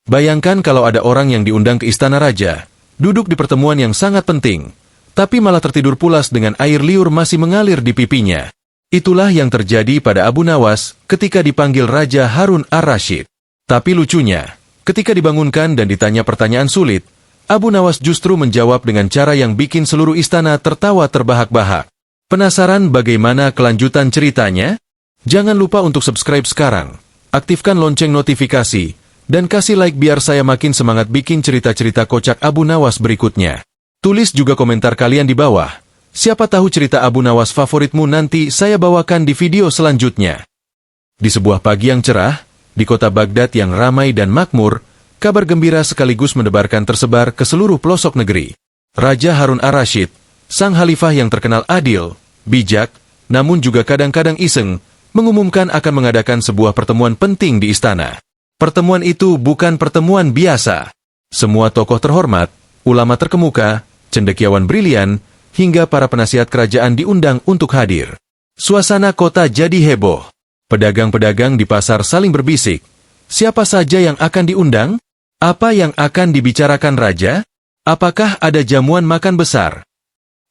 Bayangkan kalau ada orang yang diundang ke istana raja, duduk di pertemuan yang sangat penting, tapi malah tertidur pulas dengan air liur masih mengalir di pipinya. Itulah yang terjadi pada Abu Nawas ketika dipanggil Raja Harun ar-Rasyid. Tapi lucunya, ketika dibangunkan dan ditanya pertanyaan sulit, Abu Nawas justru menjawab dengan cara yang bikin seluruh istana tertawa terbahak-bahak. Penasaran bagaimana kelanjutan ceritanya? Jangan lupa untuk subscribe sekarang, aktifkan lonceng notifikasi, dan kasih like biar saya makin semangat bikin cerita-cerita kocak Abu Nawas berikutnya. Tulis juga komentar kalian di bawah. Siapa tahu cerita Abu Nawas favoritmu nanti saya bawakan di video selanjutnya. Di sebuah pagi yang cerah, di kota Baghdad yang ramai dan makmur, kabar gembira sekaligus mendebarkan tersebar ke seluruh pelosok negeri. Raja Harun ar-Rasyid, sang khalifah yang terkenal adil, bijak, namun juga kadang-kadang iseng, mengumumkan akan mengadakan sebuah pertemuan penting di istana. Pertemuan itu bukan pertemuan biasa. Semua tokoh terhormat, ulama terkemuka, cendekiawan brilian, hingga para penasihat kerajaan diundang untuk hadir. Suasana kota jadi heboh. Pedagang-pedagang di pasar saling berbisik. Siapa saja yang akan diundang? Apa yang akan dibicarakan raja? Apakah ada jamuan makan besar?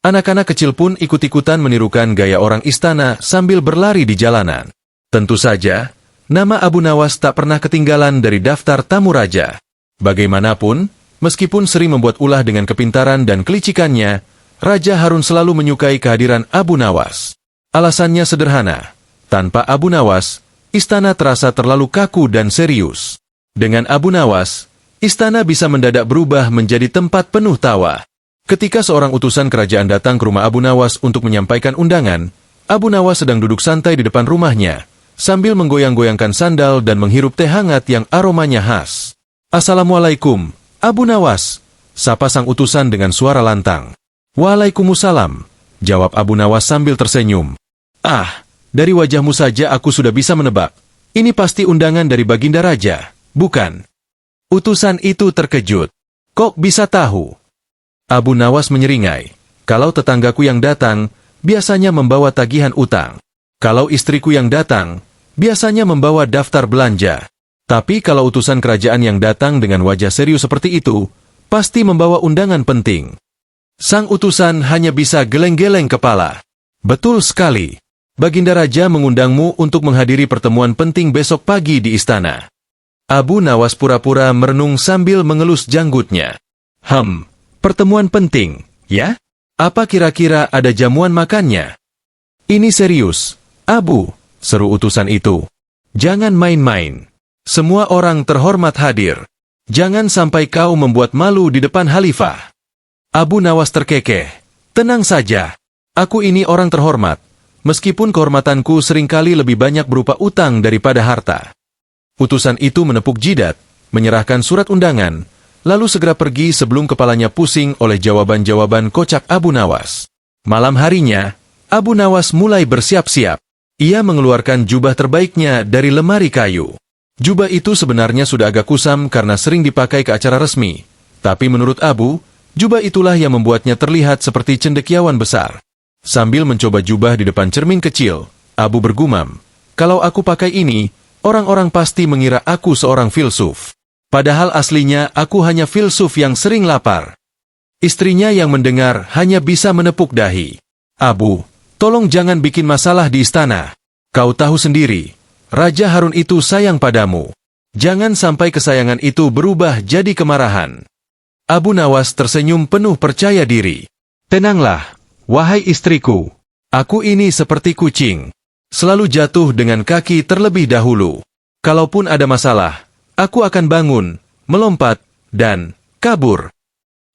Anak-anak kecil pun ikut-ikutan menirukan gaya orang istana sambil berlari di jalanan. Tentu saja, nama Abu Nawas tak pernah ketinggalan dari daftar tamu raja. Bagaimanapun, meskipun sering membuat ulah dengan kepintaran dan kelicikannya, Raja Harun selalu menyukai kehadiran Abu Nawas. Alasannya sederhana, tanpa Abu Nawas, istana terasa terlalu kaku dan serius. Dengan Abu Nawas, istana bisa mendadak berubah menjadi tempat penuh tawa. Ketika seorang utusan kerajaan datang ke rumah Abu Nawas untuk menyampaikan undangan, Abu Nawas sedang duduk santai di depan rumahnya, sambil menggoyang-goyangkan sandal dan menghirup teh hangat yang aromanya khas. "Assalamualaikum, Abu Nawas," sapa sang utusan dengan suara lantang. "Waalaikumsalam," jawab Abu Nawas sambil tersenyum. "Ah, dari wajahmu saja aku sudah bisa menebak. Ini pasti undangan dari Baginda Raja, bukan?" Utusan itu terkejut. "Kok bisa tahu?" Abu Nawas menyeringai. "Kalau tetanggaku yang datang, biasanya membawa tagihan utang. Kalau istriku yang datang, biasanya membawa daftar belanja. Tapi kalau utusan kerajaan yang datang dengan wajah serius seperti itu, pasti membawa undangan penting." Sang utusan hanya bisa geleng-geleng kepala. "Betul sekali. Baginda Raja mengundangmu untuk menghadiri pertemuan penting besok pagi di istana." Abu Nawas pura-pura merenung sambil mengelus janggutnya. Pertemuan penting, ya? Apa kira-kira ada jamuan makannya?" "Ini serius, Abu," seru utusan itu. "Jangan main-main. Semua orang terhormat hadir. Jangan sampai kau membuat malu di depan khalifah." Abu Nawas terkekeh. "Tenang saja. Aku ini orang terhormat, meskipun kehormatanku seringkali lebih banyak berupa utang daripada harta." Utusan itu menepuk jidat, menyerahkan surat undangan, lalu segera pergi sebelum kepalanya pusing oleh jawaban-jawaban kocak Abu Nawas. Malam harinya, Abu Nawas mulai bersiap-siap. Ia mengeluarkan jubah terbaiknya dari lemari kayu. Jubah itu sebenarnya sudah agak kusam karena sering dipakai ke acara resmi. Tapi menurut Abu, jubah itulah yang membuatnya terlihat seperti cendekiawan besar. Sambil mencoba jubah di depan cermin kecil, Abu bergumam, "Kalau aku pakai ini, orang-orang pasti mengira aku seorang filsuf. Padahal aslinya aku hanya filsuf yang sering lapar." Istrinya yang mendengar hanya bisa menepuk dahi. "Abu, tolong jangan bikin masalah di istana. Kau tahu sendiri, Raja Harun itu sayang padamu. Jangan sampai kesayangan itu berubah jadi kemarahan." Abu Nawas tersenyum penuh percaya diri. "Tenanglah, wahai istriku. Aku ini seperti kucing. Selalu jatuh dengan kaki terlebih dahulu. Kalaupun ada masalah, aku akan bangun, melompat, dan kabur."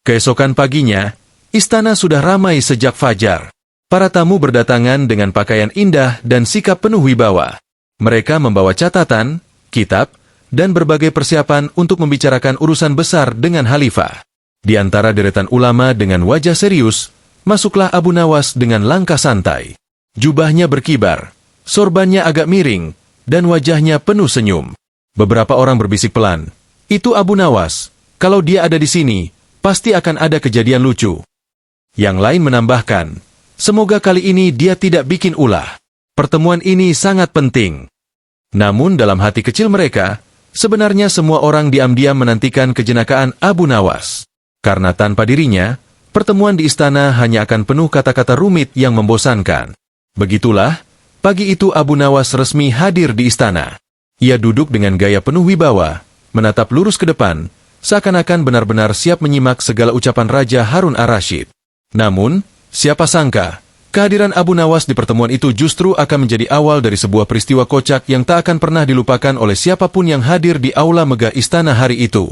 Keesokan paginya, istana sudah ramai sejak fajar. Para tamu berdatangan dengan pakaian indah dan sikap penuh wibawa. Mereka membawa catatan, kitab, dan berbagai persiapan untuk membicarakan urusan besar dengan khalifah. Di antara deretan ulama dengan wajah serius, masuklah Abu Nawas dengan langkah santai. Jubahnya berkibar, sorbannya agak miring, dan wajahnya penuh senyum. Beberapa orang berbisik pelan, "Itu Abu Nawas. Kalau dia ada di sini, pasti akan ada kejadian lucu." Yang lain menambahkan, "Semoga kali ini dia tidak bikin ulah. Pertemuan ini sangat penting." Namun dalam hati kecil mereka, Sebenarnya semua orang diam-diam menantikan kejenakaan Abu Nawas. Karena tanpa dirinya, pertemuan di istana hanya akan penuh kata-kata rumit yang membosankan. Begitulah, pagi itu Abu Nawas resmi hadir di istana. Ia duduk dengan gaya penuh wibawa, menatap lurus ke depan, seakan-akan benar-benar siap menyimak segala ucapan Raja Harun ar-Rasyid. Namun, siapa sangka, kehadiran Abu Nawas di pertemuan itu justru akan menjadi awal dari sebuah peristiwa kocak yang tak akan pernah dilupakan oleh siapapun yang hadir di aula megah istana hari itu.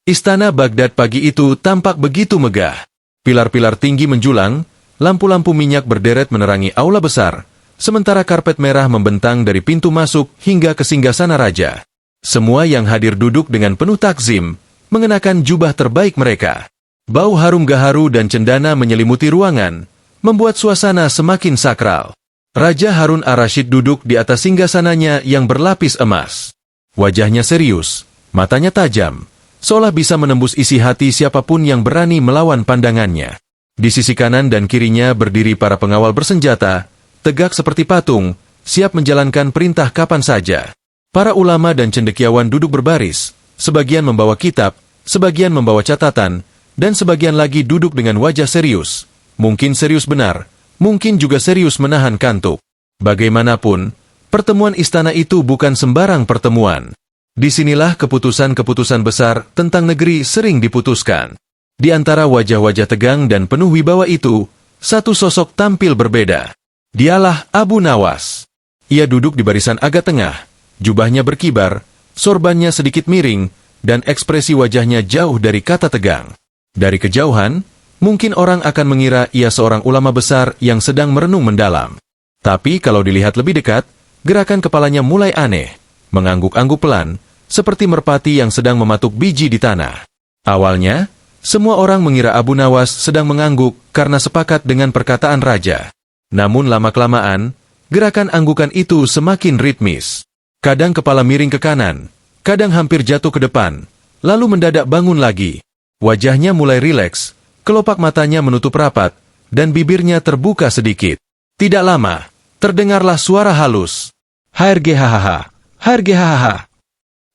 Istana Baghdad pagi itu tampak begitu megah. Pilar-pilar tinggi menjulang, lampu-lampu minyak berderet menerangi aula besar, sementara karpet merah membentang dari pintu masuk hingga ke singgasana raja. Semua yang hadir duduk dengan penuh takzim, mengenakan jubah terbaik mereka. Bau harum gaharu dan cendana menyelimuti ruangan, membuat suasana semakin sakral. Raja Harun ar-Rasyid duduk di atas singgasananya yang berlapis emas. Wajahnya serius, matanya tajam, seolah bisa menembus isi hati siapapun yang berani melawan pandangannya. Di sisi kanan dan kirinya berdiri para pengawal bersenjata, tegak seperti patung, siap menjalankan perintah kapan saja. Para ulama dan cendekiawan duduk berbaris, sebagian membawa kitab, sebagian membawa catatan, dan sebagian lagi duduk dengan wajah serius. Mungkin serius benar, mungkin juga serius menahan kantuk. Bagaimanapun, pertemuan istana itu bukan sembarang pertemuan. Disinilah keputusan-keputusan besar tentang negeri sering diputuskan. Di antara wajah-wajah tegang dan penuh wibawa itu, satu sosok tampil berbeda. Dialah Abu Nawas. Ia duduk di barisan agak tengah, jubahnya berkibar, sorbannya sedikit miring, dan ekspresi wajahnya jauh dari kata tegang. Dari kejauhan, mungkin orang akan mengira ia seorang ulama besar yang sedang merenung mendalam. Tapi kalau dilihat lebih dekat, gerakan kepalanya mulai aneh, mengangguk-angguk pelan, seperti merpati yang sedang mematuk biji di tanah. Awalnya, semua orang mengira Abu Nawas sedang mengangguk karena sepakat dengan perkataan raja. Namun lama-kelamaan, gerakan anggukan itu semakin ritmis. Kadang kepala miring ke kanan, kadang hampir jatuh ke depan, lalu mendadak bangun lagi. Wajahnya mulai rileks, kelopak matanya menutup rapat, dan bibirnya terbuka sedikit. Tidak lama, terdengarlah suara halus. HRGHHH, HRGHHH.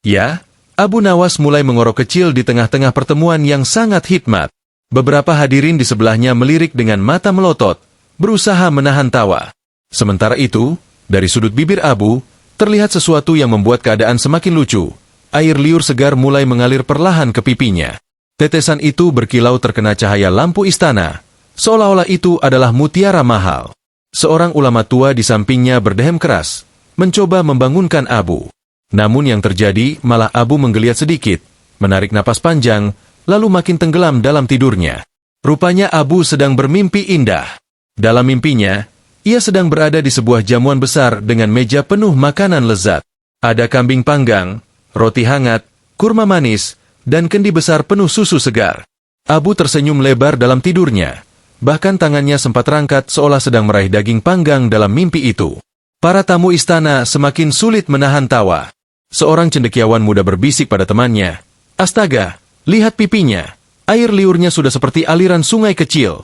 Ya, Abu Nawas mulai mengorok kecil di tengah-tengah pertemuan yang sangat hikmat. Beberapa hadirin di sebelahnya melirik dengan mata melotot, berusaha menahan tawa. Sementara itu, dari sudut bibir Abu, terlihat sesuatu yang membuat keadaan semakin lucu. Air liur segar mulai mengalir perlahan ke pipinya. Tetesan itu berkilau terkena cahaya lampu istana, seolah-olah itu adalah mutiara mahal. Seorang ulama tua di sampingnya berdehem keras, mencoba membangunkan Abu. Namun yang terjadi malah Abu menggeliat sedikit, menarik napas panjang, lalu makin tenggelam dalam tidurnya. Rupanya Abu sedang bermimpi indah. Dalam mimpinya, ia sedang berada di sebuah jamuan besar dengan meja penuh makanan lezat. Ada kambing panggang, roti hangat, kurma manis, dan kendi besar penuh susu segar. Abu tersenyum lebar dalam tidurnya. Bahkan tangannya sempat rangkat seolah sedang meraih daging panggang dalam mimpi itu. Para tamu istana semakin sulit menahan tawa. Seorang cendekiawan muda berbisik pada temannya, "Astaga, lihat pipinya. Air liurnya sudah seperti aliran sungai kecil."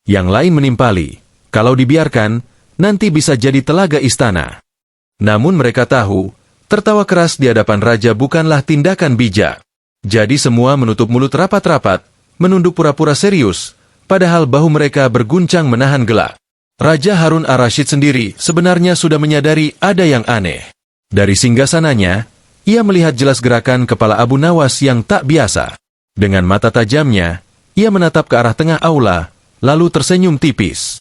Yang lain menimpali, "Kalau dibiarkan, nanti bisa jadi telaga istana." Namun mereka tahu, tertawa keras di hadapan raja bukanlah tindakan bijak. Jadi semua menutup mulut rapat-rapat, menunduk pura-pura serius, padahal bahu mereka berguncang menahan gelak. Raja Harun ar-Rasyid sendiri sebenarnya sudah menyadari ada yang aneh. Dari singgasananya, ia melihat jelas gerakan kepala Abu Nawas yang tak biasa. Dengan mata tajamnya, ia menatap ke arah tengah aula, lalu tersenyum tipis.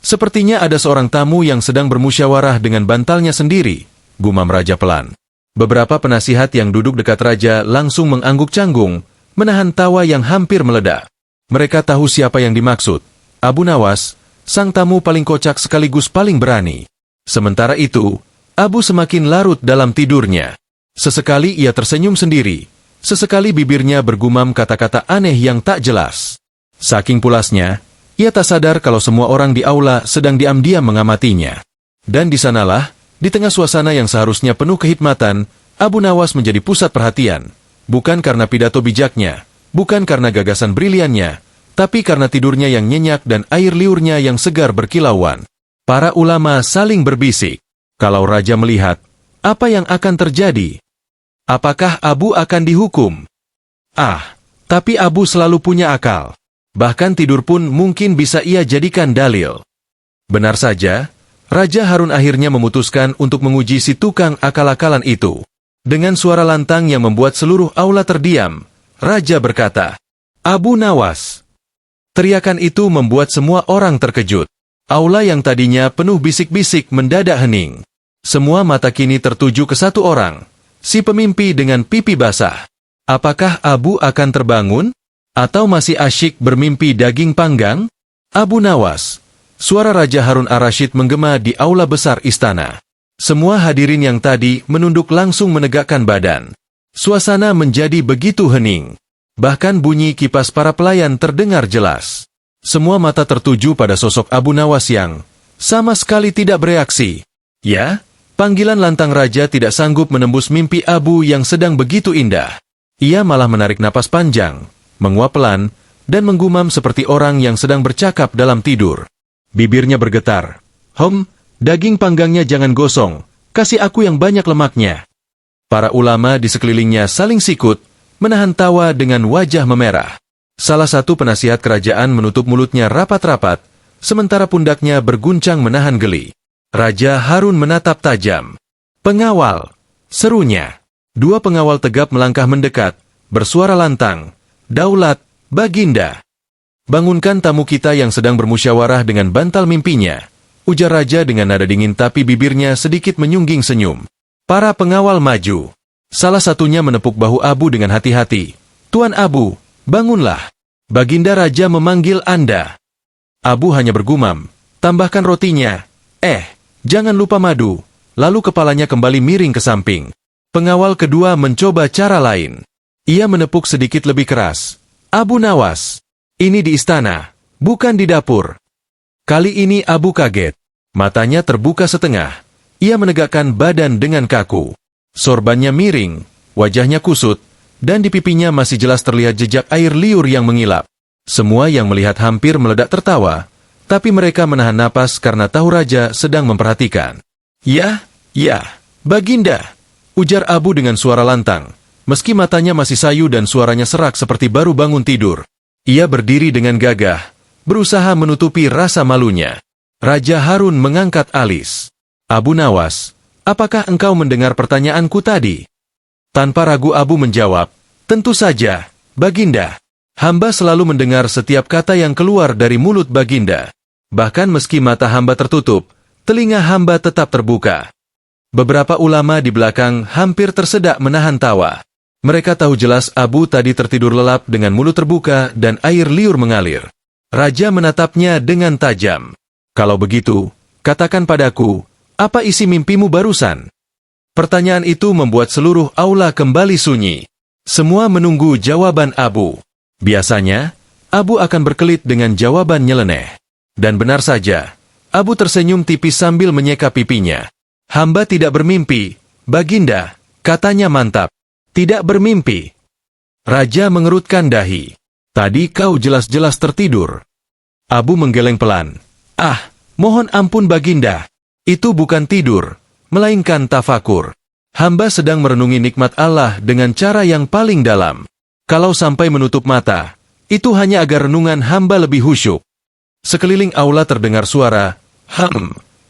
Sepertinya ada seorang tamu yang sedang bermusyawarah dengan bantalnya sendiri, gumam raja pelan. Beberapa penasihat yang duduk dekat raja langsung mengangguk canggung, menahan tawa yang hampir meledak. Mereka tahu siapa yang dimaksud. Abu Nawas, sang tamu paling kocak sekaligus paling berani. Sementara itu, Abu semakin larut dalam tidurnya. Sesekali ia tersenyum sendiri, sesekali bibirnya bergumam kata-kata aneh yang tak jelas. Saking pulasnya, ia tak sadar kalau semua orang di aula sedang diam-diam mengamatinya. Dan di sanalah, di tengah suasana yang seharusnya penuh kehikmatan, Abu Nawas menjadi pusat perhatian. Bukan karena pidato bijaknya, bukan karena gagasan briliannya, tapi karena tidurnya yang nyenyak dan air liurnya yang segar berkilauan. Para ulama saling berbisik. Kalau raja melihat, apa yang akan terjadi? Apakah Abu akan dihukum? Ah, tapi Abu selalu punya akal. Bahkan tidur pun mungkin bisa ia jadikan dalil. Benar saja, Raja Harun akhirnya memutuskan untuk menguji si tukang akal-akalan itu. Dengan suara lantang yang membuat seluruh aula terdiam, Raja berkata, "Abu Nawas." Teriakan itu membuat semua orang terkejut. Aula yang tadinya penuh bisik-bisik mendadak hening. Semua mata kini tertuju ke satu orang, si pemimpi dengan pipi basah. Apakah Abu akan terbangun? Atau masih asyik bermimpi daging panggang? Abu Nawas. Suara Raja Harun ar-Rasyid menggema di aula besar istana. Semua hadirin yang tadi menunduk langsung menegakkan badan. Suasana menjadi begitu hening. Bahkan bunyi kipas para pelayan terdengar jelas. Semua mata tertuju pada sosok Abu Nawas yang sama sekali tidak bereaksi. Ya, panggilan lantang Raja tidak sanggup menembus mimpi Abu yang sedang begitu indah. Ia malah menarik napas panjang, menguap pelan, dan menggumam seperti orang yang sedang bercakap dalam tidur. Bibirnya bergetar. Daging panggangnya jangan gosong, kasih aku yang banyak lemaknya. Para ulama di sekelilingnya saling sikut, menahan tawa dengan wajah memerah. Salah satu penasihat kerajaan menutup mulutnya rapat-rapat, sementara pundaknya berguncang menahan geli. Raja Harun menatap tajam. "Pengawal!" serunya. Dua pengawal tegap melangkah mendekat, bersuara lantang, "Daulat, Baginda. Bangunkan tamu kita yang sedang bermusyawarah dengan bantal mimpinya," ujar Raja dengan nada dingin tapi bibirnya sedikit menyungging senyum. Para pengawal maju. Salah satunya menepuk bahu Abu dengan hati-hati. "Tuan Abu, bangunlah. Baginda Raja memanggil Anda." Abu hanya bergumam, "Tambahkan rotinya. Jangan lupa madu." Lalu kepalanya kembali miring ke samping. Pengawal kedua mencoba cara lain. Ia menepuk sedikit lebih keras. "Abu Nawas, ini di istana, bukan di dapur." Kali ini Abu kaget. Matanya terbuka setengah. Ia menegakkan badan dengan kaku. Sorbannya miring, wajahnya kusut, dan di pipinya masih jelas terlihat jejak air liur yang mengilap. Semua yang melihat hampir meledak tertawa, tapi mereka menahan napas karena tahu Raja sedang memperhatikan. Ya, Baginda," ujar Abu dengan suara lantang. Meski matanya masih sayu dan suaranya serak seperti baru bangun tidur. Ia berdiri dengan gagah, berusaha menutupi rasa malunya. Raja Harun mengangkat alis. "Abu Nawas, apakah engkau mendengar pertanyaanku tadi?" Tanpa ragu Abu menjawab, "Tentu saja, Baginda. Hamba selalu mendengar setiap kata yang keluar dari mulut Baginda. Bahkan meski mata hamba tertutup, telinga hamba tetap terbuka." Beberapa ulama di belakang hampir tersedak menahan tawa. Mereka tahu jelas Abu tadi tertidur lelap dengan mulut terbuka dan air liur mengalir. Raja menatapnya dengan tajam. "Kalau begitu, katakan padaku, apa isi mimpimu barusan?" Pertanyaan itu membuat seluruh aula kembali sunyi. Semua menunggu jawaban Abu. Biasanya, Abu akan berkelit dengan jawaban nyeleneh. Dan benar saja, Abu tersenyum tipis sambil menyeka pipinya. "Hamba tidak bermimpi, Baginda," katanya mantap. "Tidak bermimpi." Raja mengerutkan dahi. "Tadi kau jelas-jelas tertidur." Abu menggeleng pelan. Mohon ampun Baginda. Itu bukan tidur, melainkan tafakur. Hamba sedang merenungi nikmat Allah dengan cara yang paling dalam. Kalau sampai menutup mata, itu hanya agar renungan hamba lebih khusyuk." Sekeliling aula terdengar suara,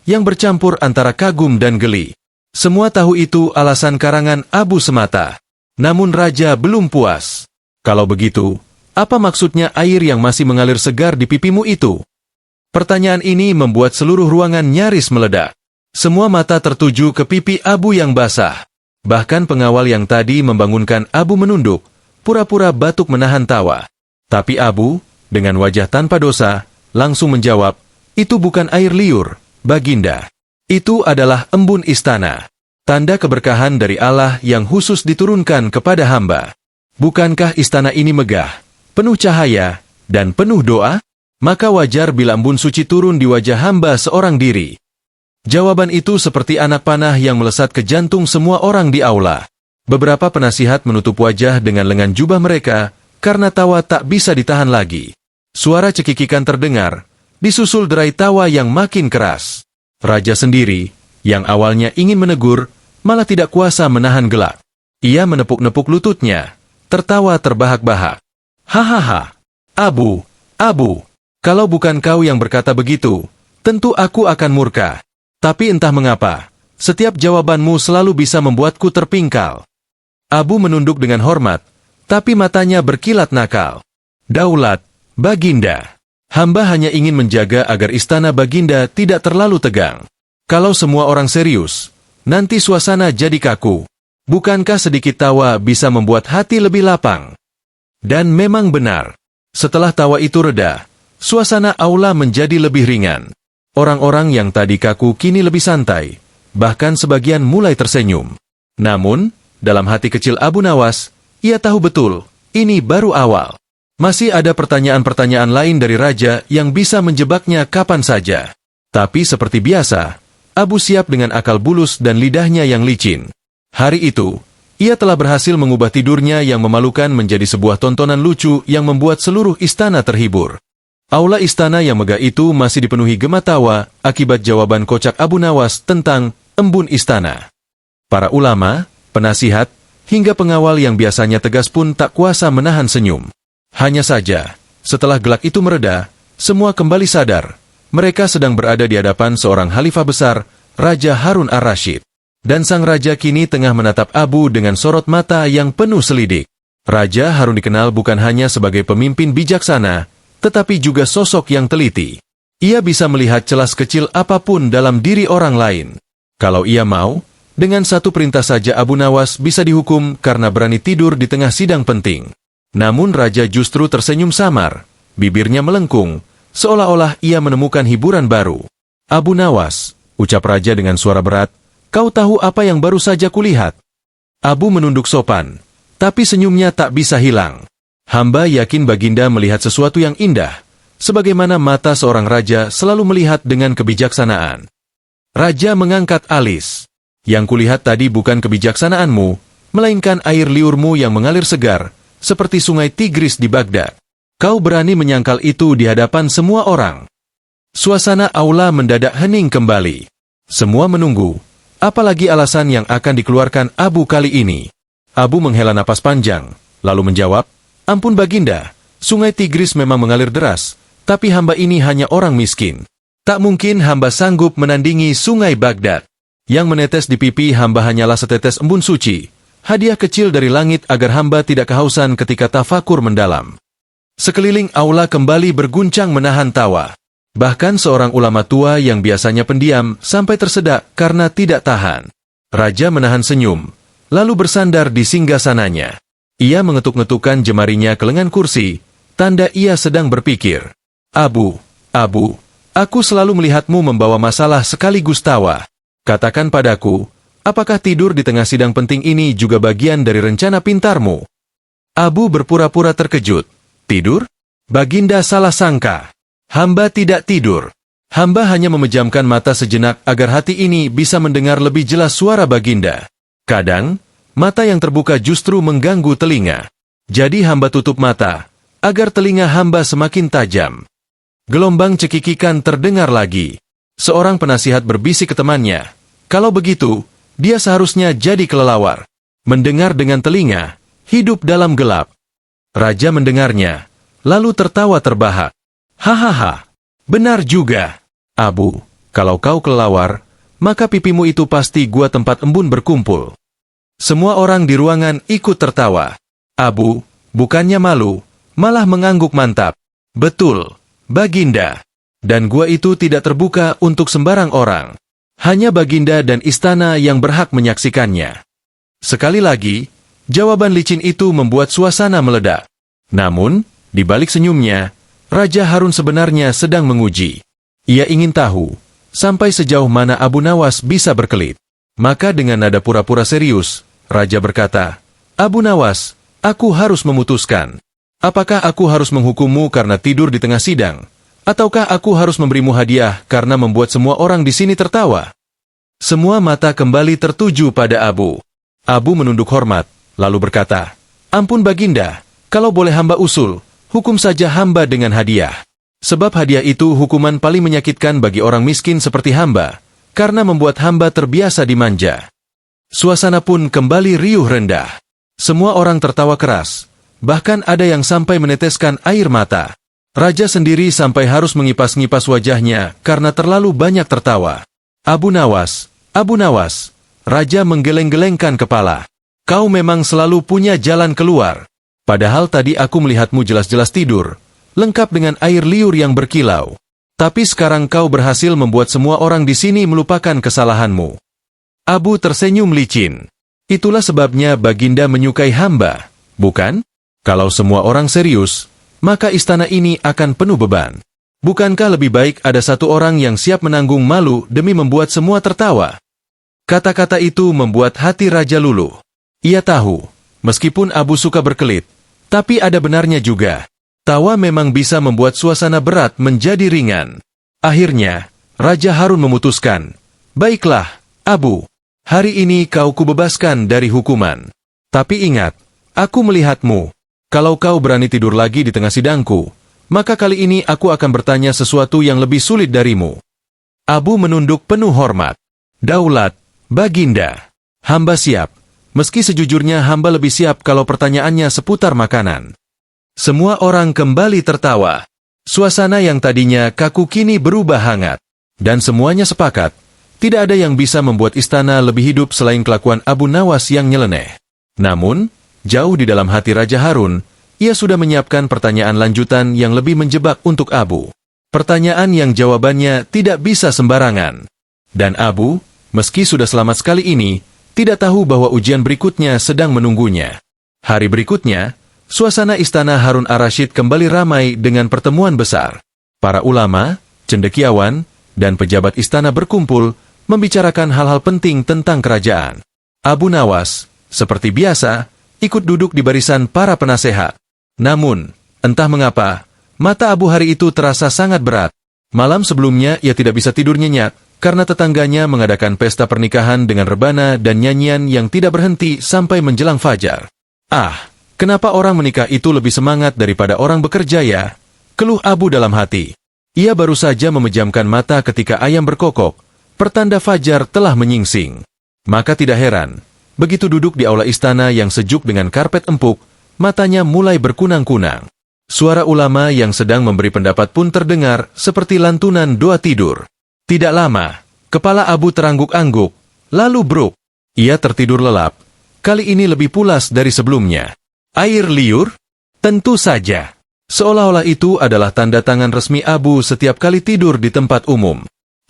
yang bercampur antara kagum dan geli. Semua tahu itu alasan karangan Abu semata. Namun Raja belum puas. "Kalau begitu, apa maksudnya air yang masih mengalir segar di pipimu itu?" Pertanyaan ini membuat seluruh ruangan nyaris meledak. Semua mata tertuju ke pipi Abu yang basah. Bahkan pengawal yang tadi membangunkan Abu menunduk, pura-pura batuk menahan tawa. Tapi Abu, dengan wajah tanpa dosa, langsung menjawab, "Itu bukan air liur, Baginda. Itu adalah embun istana. Tanda keberkahan dari Allah yang khusus diturunkan kepada hamba. Bukankah istana ini megah, penuh cahaya, dan penuh doa? Maka wajar bila embun suci turun di wajah hamba seorang diri." Jawaban itu seperti anak panah yang melesat ke jantung semua orang di aula. Beberapa penasihat menutup wajah dengan lengan jubah mereka, karena tawa tak bisa ditahan lagi. Suara cekikikan terdengar, disusul derai tawa yang makin keras. Raja sendiri, yang awalnya ingin menegur, malah tidak kuasa menahan gelak. Ia menepuk-nepuk lututnya, tertawa terbahak-bahak. Hahaha, Abu, kalau bukan kau yang berkata begitu, tentu aku akan murka. Tapi entah mengapa, setiap jawabanmu selalu bisa membuatku terpingkal. Abu menunduk dengan hormat, tapi matanya berkilat nakal. Daulat, Baginda. Hamba hanya ingin menjaga agar istana Baginda tidak terlalu tegang. Kalau semua orang serius, nanti suasana jadi kaku. Bukankah sedikit tawa bisa membuat hati lebih lapang? Dan memang benar. Setelah tawa itu reda, suasana aula menjadi lebih ringan. Orang-orang yang tadi kaku kini lebih santai, bahkan sebagian mulai tersenyum. Namun, dalam hati kecil Abu Nawas, ia tahu betul, ini baru awal. Masih ada pertanyaan-pertanyaan lain dari raja yang bisa menjebaknya kapan saja. Tapi seperti biasa, Abu siap dengan akal bulus dan lidahnya yang licin. Hari itu, ia telah berhasil mengubah tidurnya yang memalukan menjadi sebuah tontonan lucu yang membuat seluruh istana terhibur. Aula istana yang megah itu masih dipenuhi gema tawa akibat jawaban kocak Abu Nawas tentang embun istana. Para ulama, penasihat, hingga pengawal yang biasanya tegas pun tak kuasa menahan senyum. Hanya saja, setelah gelak itu mereda, semua kembali sadar. Mereka sedang berada di hadapan seorang khalifah besar, Raja Harun ar-Rasyid. Dan sang raja kini tengah menatap Abu dengan sorot mata yang penuh selidik. Raja Harun dikenal bukan hanya sebagai pemimpin bijaksana, tetapi juga sosok yang teliti. Ia bisa melihat celah kecil apapun dalam diri orang lain. Kalau ia mau, dengan satu perintah saja Abu Nawas bisa dihukum karena berani tidur di tengah sidang penting. Namun raja justru tersenyum samar, bibirnya melengkung, seolah-olah ia menemukan hiburan baru. Abu Nawas, ucap raja dengan suara berat, kau tahu apa yang baru saja kulihat? Abu menunduk sopan, tapi senyumnya tak bisa hilang. Hamba yakin Baginda melihat sesuatu yang indah, sebagaimana mata seorang raja selalu melihat dengan kebijaksanaan. Raja mengangkat alis. Yang kulihat tadi bukan kebijaksanaanmu, melainkan air liurmu yang mengalir segar, seperti sungai Tigris di Baghdad. Kau berani menyangkal itu di hadapan semua orang. Suasana aula mendadak hening kembali. Semua menunggu. Apalagi alasan yang akan dikeluarkan Abu kali ini. Abu menghela napas panjang, lalu menjawab, ampun Baginda, sungai Tigris memang mengalir deras, tapi hamba ini hanya orang miskin. Tak mungkin hamba sanggup menandingi sungai Baghdad. Yang menetes di pipi hamba hanyalah setetes embun suci, hadiah kecil dari langit agar hamba tidak kehausan ketika tafakur mendalam. Sekeliling aula kembali berguncang menahan tawa. Bahkan seorang ulama tua yang biasanya pendiam sampai tersedak karena tidak tahan. Raja menahan senyum, lalu bersandar di singgasananya. Ia mengetuk-ngetukkan jemarinya ke lengan kursi, tanda ia sedang berpikir. Abu, aku selalu melihatmu membawa masalah sekaligus tawa. Katakan padaku, apakah tidur di tengah sidang penting ini juga bagian dari rencana pintarmu? Abu berpura-pura terkejut. Tidur? Baginda salah sangka. Hamba tidak tidur. Hamba hanya memejamkan mata sejenak agar hati ini bisa mendengar lebih jelas suara Baginda. Kadang, mata yang terbuka justru mengganggu telinga. Jadi hamba tutup mata, agar telinga hamba semakin tajam. Gelombang cekikikan terdengar lagi. Seorang penasihat berbisik ke temannya. Kalau begitu, dia seharusnya jadi kelelawar. Mendengar dengan telinga, hidup dalam gelap. Raja mendengarnya, lalu tertawa terbahak. Hahaha, benar juga. Abu, kalau kau kelelawar, maka pipimu itu pasti gua tempat embun berkumpul. Semua orang di ruangan ikut tertawa. Abu, bukannya malu, malah mengangguk mantap. Betul, Baginda. Dan gua itu tidak terbuka untuk sembarang orang. Hanya Baginda dan istana yang berhak menyaksikannya. Sekali lagi, jawaban licin itu membuat suasana meledak. Namun, di balik senyumnya, Raja Harun sebenarnya sedang menguji. Ia ingin tahu, sampai sejauh mana Abu Nawas bisa berkelit. Maka dengan nada pura-pura serius, Raja berkata, Abu Nawas, aku harus memutuskan. Apakah aku harus menghukummu karena tidur di tengah sidang? Ataukah aku harus memberimu hadiah karena membuat semua orang di sini tertawa? Semua mata kembali tertuju pada Abu. Abu menunduk hormat, lalu berkata, ampun Baginda, kalau boleh hamba usul, hukum saja hamba dengan hadiah. Sebab hadiah itu hukuman paling menyakitkan bagi orang miskin seperti hamba, karena membuat hamba terbiasa dimanja. Suasana pun kembali riuh rendah. Semua orang tertawa keras. Bahkan ada yang sampai meneteskan air mata. Raja sendiri sampai harus mengipas-ngipas wajahnya karena terlalu banyak tertawa. Abu Nawas, Abu Nawas. Raja menggeleng-gelengkan kepala. Kau memang selalu punya jalan keluar. Padahal tadi aku melihatmu jelas-jelas tidur, lengkap dengan air liur yang berkilau. Tapi sekarang kau berhasil membuat semua orang di sini melupakan kesalahanmu. Abu tersenyum licin. Itulah sebabnya Baginda menyukai hamba, bukan? Kalau semua orang serius, maka istana ini akan penuh beban. Bukankah lebih baik ada satu orang yang siap menanggung malu demi membuat semua tertawa? Kata-kata itu membuat hati Raja luluh. Ia tahu, meskipun Abu suka berkelit, tapi ada benarnya juga. Tawa memang bisa membuat suasana berat menjadi ringan. Akhirnya, Raja Harun memutuskan, baiklah, Abu. Hari ini kau kubebaskan dari hukuman. Tapi ingat, aku melihatmu. Kalau kau berani tidur lagi di tengah sidangku, maka kali ini aku akan bertanya sesuatu yang lebih sulit darimu. Abu menunduk penuh hormat. Daulat, Baginda. Hamba siap. Meski sejujurnya hamba lebih siap kalau pertanyaannya seputar makanan. Semua orang kembali tertawa. Suasana yang tadinya kaku kini berubah hangat. Dan semuanya sepakat. Tidak ada yang bisa membuat istana lebih hidup selain kelakuan Abu Nawas yang nyeleneh. Namun, jauh di dalam hati Raja Harun, ia sudah menyiapkan pertanyaan lanjutan yang lebih menjebak untuk Abu. Pertanyaan yang jawabannya tidak bisa sembarangan. Dan Abu, meski sudah selamat sekali ini, tidak tahu bahwa ujian berikutnya sedang menunggunya. Hari berikutnya, suasana istana Harun ar-Rasyid kembali ramai dengan pertemuan besar. Para ulama, cendekiawan, dan pejabat istana berkumpul, membicarakan hal-hal penting tentang kerajaan. Abu Nawas, seperti biasa, ikut duduk di barisan para penasehat. Namun, entah mengapa, mata Abu hari itu terasa sangat berat. Malam sebelumnya ia tidak bisa tidur nyenyak, karena tetangganya mengadakan pesta pernikahan dengan rebana dan nyanyian yang tidak berhenti sampai menjelang fajar. Ah, kenapa orang menikah itu lebih semangat daripada orang bekerja ya? Keluh Abu dalam hati. Ia baru saja memejamkan mata ketika ayam berkokok. Pertanda fajar telah menyingsing. Maka tidak heran, begitu duduk di aula istana yang sejuk dengan karpet empuk, matanya mulai berkunang-kunang. Suara ulama yang sedang memberi pendapat pun terdengar seperti lantunan doa tidur. Tidak lama, kepala Abu terangguk-angguk, lalu bruk. Ia tertidur lelap, kali ini lebih pulas dari sebelumnya. Air liur? Tentu saja. Seolah-olah itu adalah tanda tangan resmi Abu setiap kali tidur di tempat umum.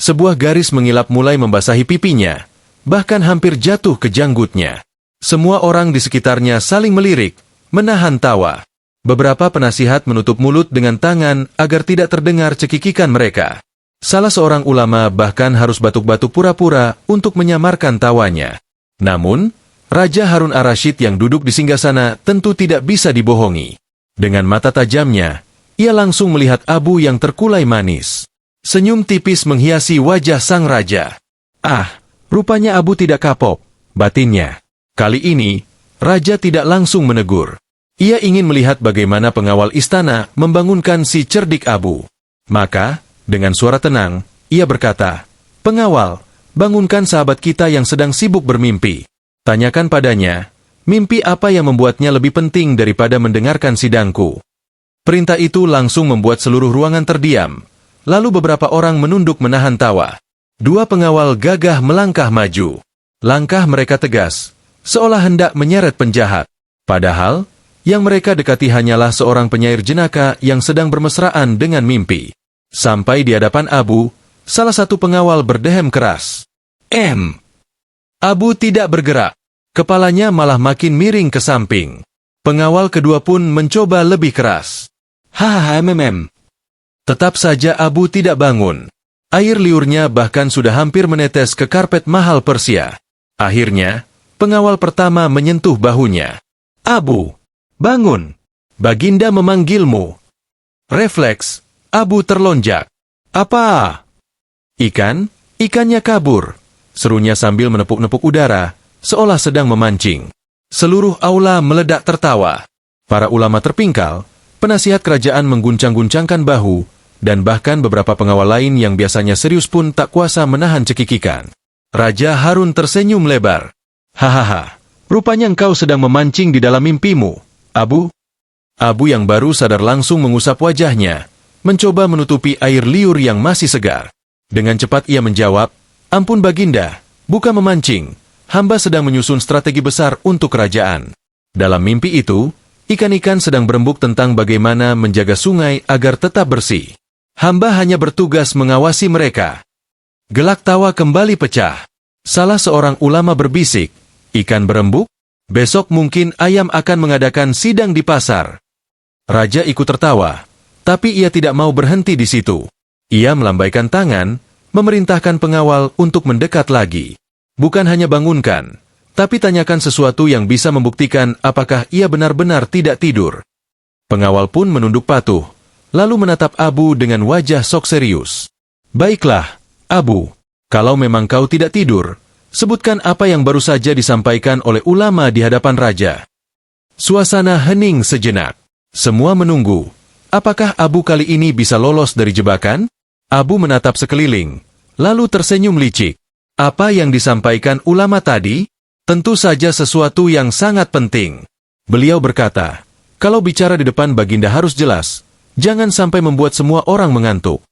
Sebuah garis mengilap mulai membasahi pipinya, bahkan hampir jatuh ke janggutnya. Semua orang di sekitarnya saling melirik, menahan tawa. Beberapa penasihat menutup mulut dengan tangan agar tidak terdengar cekikikan mereka. Salah seorang ulama bahkan harus batuk-batuk pura-pura untuk menyamarkan tawanya. Namun, Raja Harun ar-Rasyid yang duduk di singgasana tentu tidak bisa dibohongi. Dengan mata tajamnya, ia langsung melihat Abu yang terkulai manis. Senyum tipis menghiasi wajah sang raja. Ah, rupanya Abu tidak kapok, batinnya. Kali ini, Raja tidak langsung menegur. Ia ingin melihat bagaimana pengawal istana membangunkan si cerdik Abu. Maka, dengan suara tenang, ia berkata, "Pengawal, bangunkan sahabat kita yang sedang sibuk bermimpi. Tanyakan padanya, mimpi apa yang membuatnya lebih penting daripada mendengarkan sidangku." Perintah itu langsung membuat seluruh ruangan terdiam. Lalu beberapa orang menunduk menahan tawa. Dua pengawal gagah melangkah maju. Langkah mereka tegas, seolah hendak menyeret penjahat. Padahal, yang mereka dekati hanyalah seorang penyair jenaka yang sedang bermesraan dengan mimpi. Sampai di hadapan Abu, salah satu pengawal berdehem keras. Abu tidak bergerak. Kepalanya malah makin miring ke samping. Pengawal kedua pun mencoba lebih keras. Tetap saja Abu tidak bangun. Air liurnya bahkan sudah hampir menetes ke karpet mahal Persia. Akhirnya, pengawal pertama menyentuh bahunya. "Abu, bangun! Baginda memanggilmu." Refleks, Abu terlonjak. "Apa?" Ikannya kabur," serunya sambil menepuk-nepuk udara, seolah sedang memancing. Seluruh aula meledak tertawa. Para ulama terpingkal, penasihat kerajaan mengguncang-guncangkan bahu, dan bahkan beberapa pengawal lain yang biasanya serius pun tak kuasa menahan cekikikan. Raja Harun tersenyum lebar. Hahaha, rupanya engkau sedang memancing di dalam mimpimu, Abu. Abu yang baru sadar langsung mengusap wajahnya, mencoba menutupi air liur yang masih segar. Dengan cepat ia menjawab, "Ampun Baginda, bukan memancing. Hamba sedang menyusun strategi besar untuk kerajaan." Dalam mimpi itu, ikan-ikan sedang berembuk tentang bagaimana menjaga sungai agar tetap bersih. Hamba hanya bertugas mengawasi mereka. Gelak tawa kembali pecah. Salah seorang ulama berbisik, "Ikan berembuk? Besok mungkin ayam akan mengadakan sidang di pasar." Raja ikut tertawa, tapi ia tidak mau berhenti di situ. Ia melambaikan tangan, memerintahkan pengawal untuk mendekat lagi. Bukan hanya bangunkan, tapi tanyakan sesuatu yang bisa membuktikan apakah ia benar-benar tidak tidur. Pengawal pun menunduk patuh, lalu menatap Abu dengan wajah sok serius. "Baiklah, Abu, kalau memang kau tidak tidur, sebutkan apa yang baru saja disampaikan oleh ulama di hadapan raja." Suasana hening sejenak. Semua menunggu. Apakah Abu kali ini bisa lolos dari jebakan? Abu menatap sekeliling, lalu tersenyum licik. Apa yang disampaikan ulama tadi? Tentu saja sesuatu yang sangat penting. Beliau berkata, "Kalau bicara di depan Baginda harus jelas. Jangan sampai membuat semua orang mengantuk."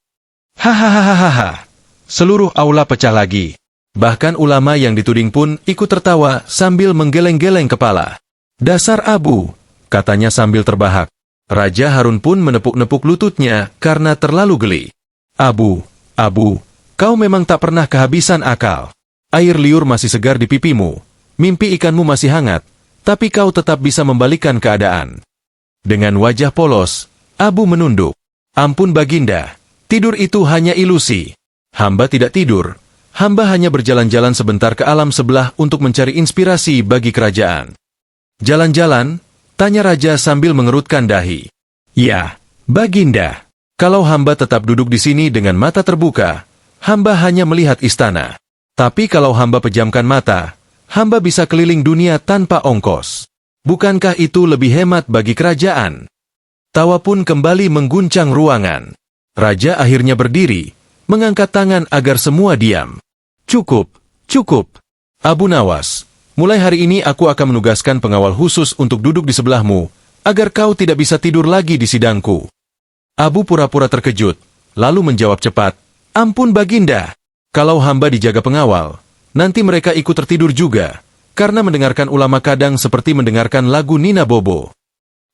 Hahaha. Seluruh aula pecah lagi. Bahkan ulama yang dituding pun ikut tertawa sambil menggeleng-geleng kepala. "Dasar Abu," katanya sambil terbahak. Raja Harun pun menepuk-nepuk lututnya karena terlalu geli. Abu, kau memang tak pernah kehabisan akal. Air liur masih segar di pipimu, mimpi ikanmu masih hangat, tapi kau tetap bisa membalikan keadaan." Dengan wajah polos, Abu menunduk. "Ampun Baginda, tidur itu hanya ilusi. Hamba tidak tidur, hamba hanya berjalan-jalan sebentar ke alam sebelah untuk mencari inspirasi bagi kerajaan." "Jalan-jalan?" tanya raja sambil mengerutkan dahi. "Ya, Baginda. Kalau hamba tetap duduk di sini dengan mata terbuka, hamba hanya melihat istana. Tapi kalau hamba pejamkan mata, hamba bisa keliling dunia tanpa ongkos. Bukankah itu lebih hemat bagi kerajaan?" Tawa pun kembali mengguncang ruangan. Raja akhirnya berdiri, mengangkat tangan agar semua diam. Cukup. Abu Nawas, mulai hari ini aku akan menugaskan pengawal khusus untuk duduk di sebelahmu, agar kau tidak bisa tidur lagi di sidangku." Abu pura-pura terkejut, lalu menjawab cepat, "Ampun Baginda, kalau hamba dijaga pengawal, nanti mereka ikut tertidur juga, karena mendengarkan ulama kadang seperti mendengarkan lagu Nina Bobo."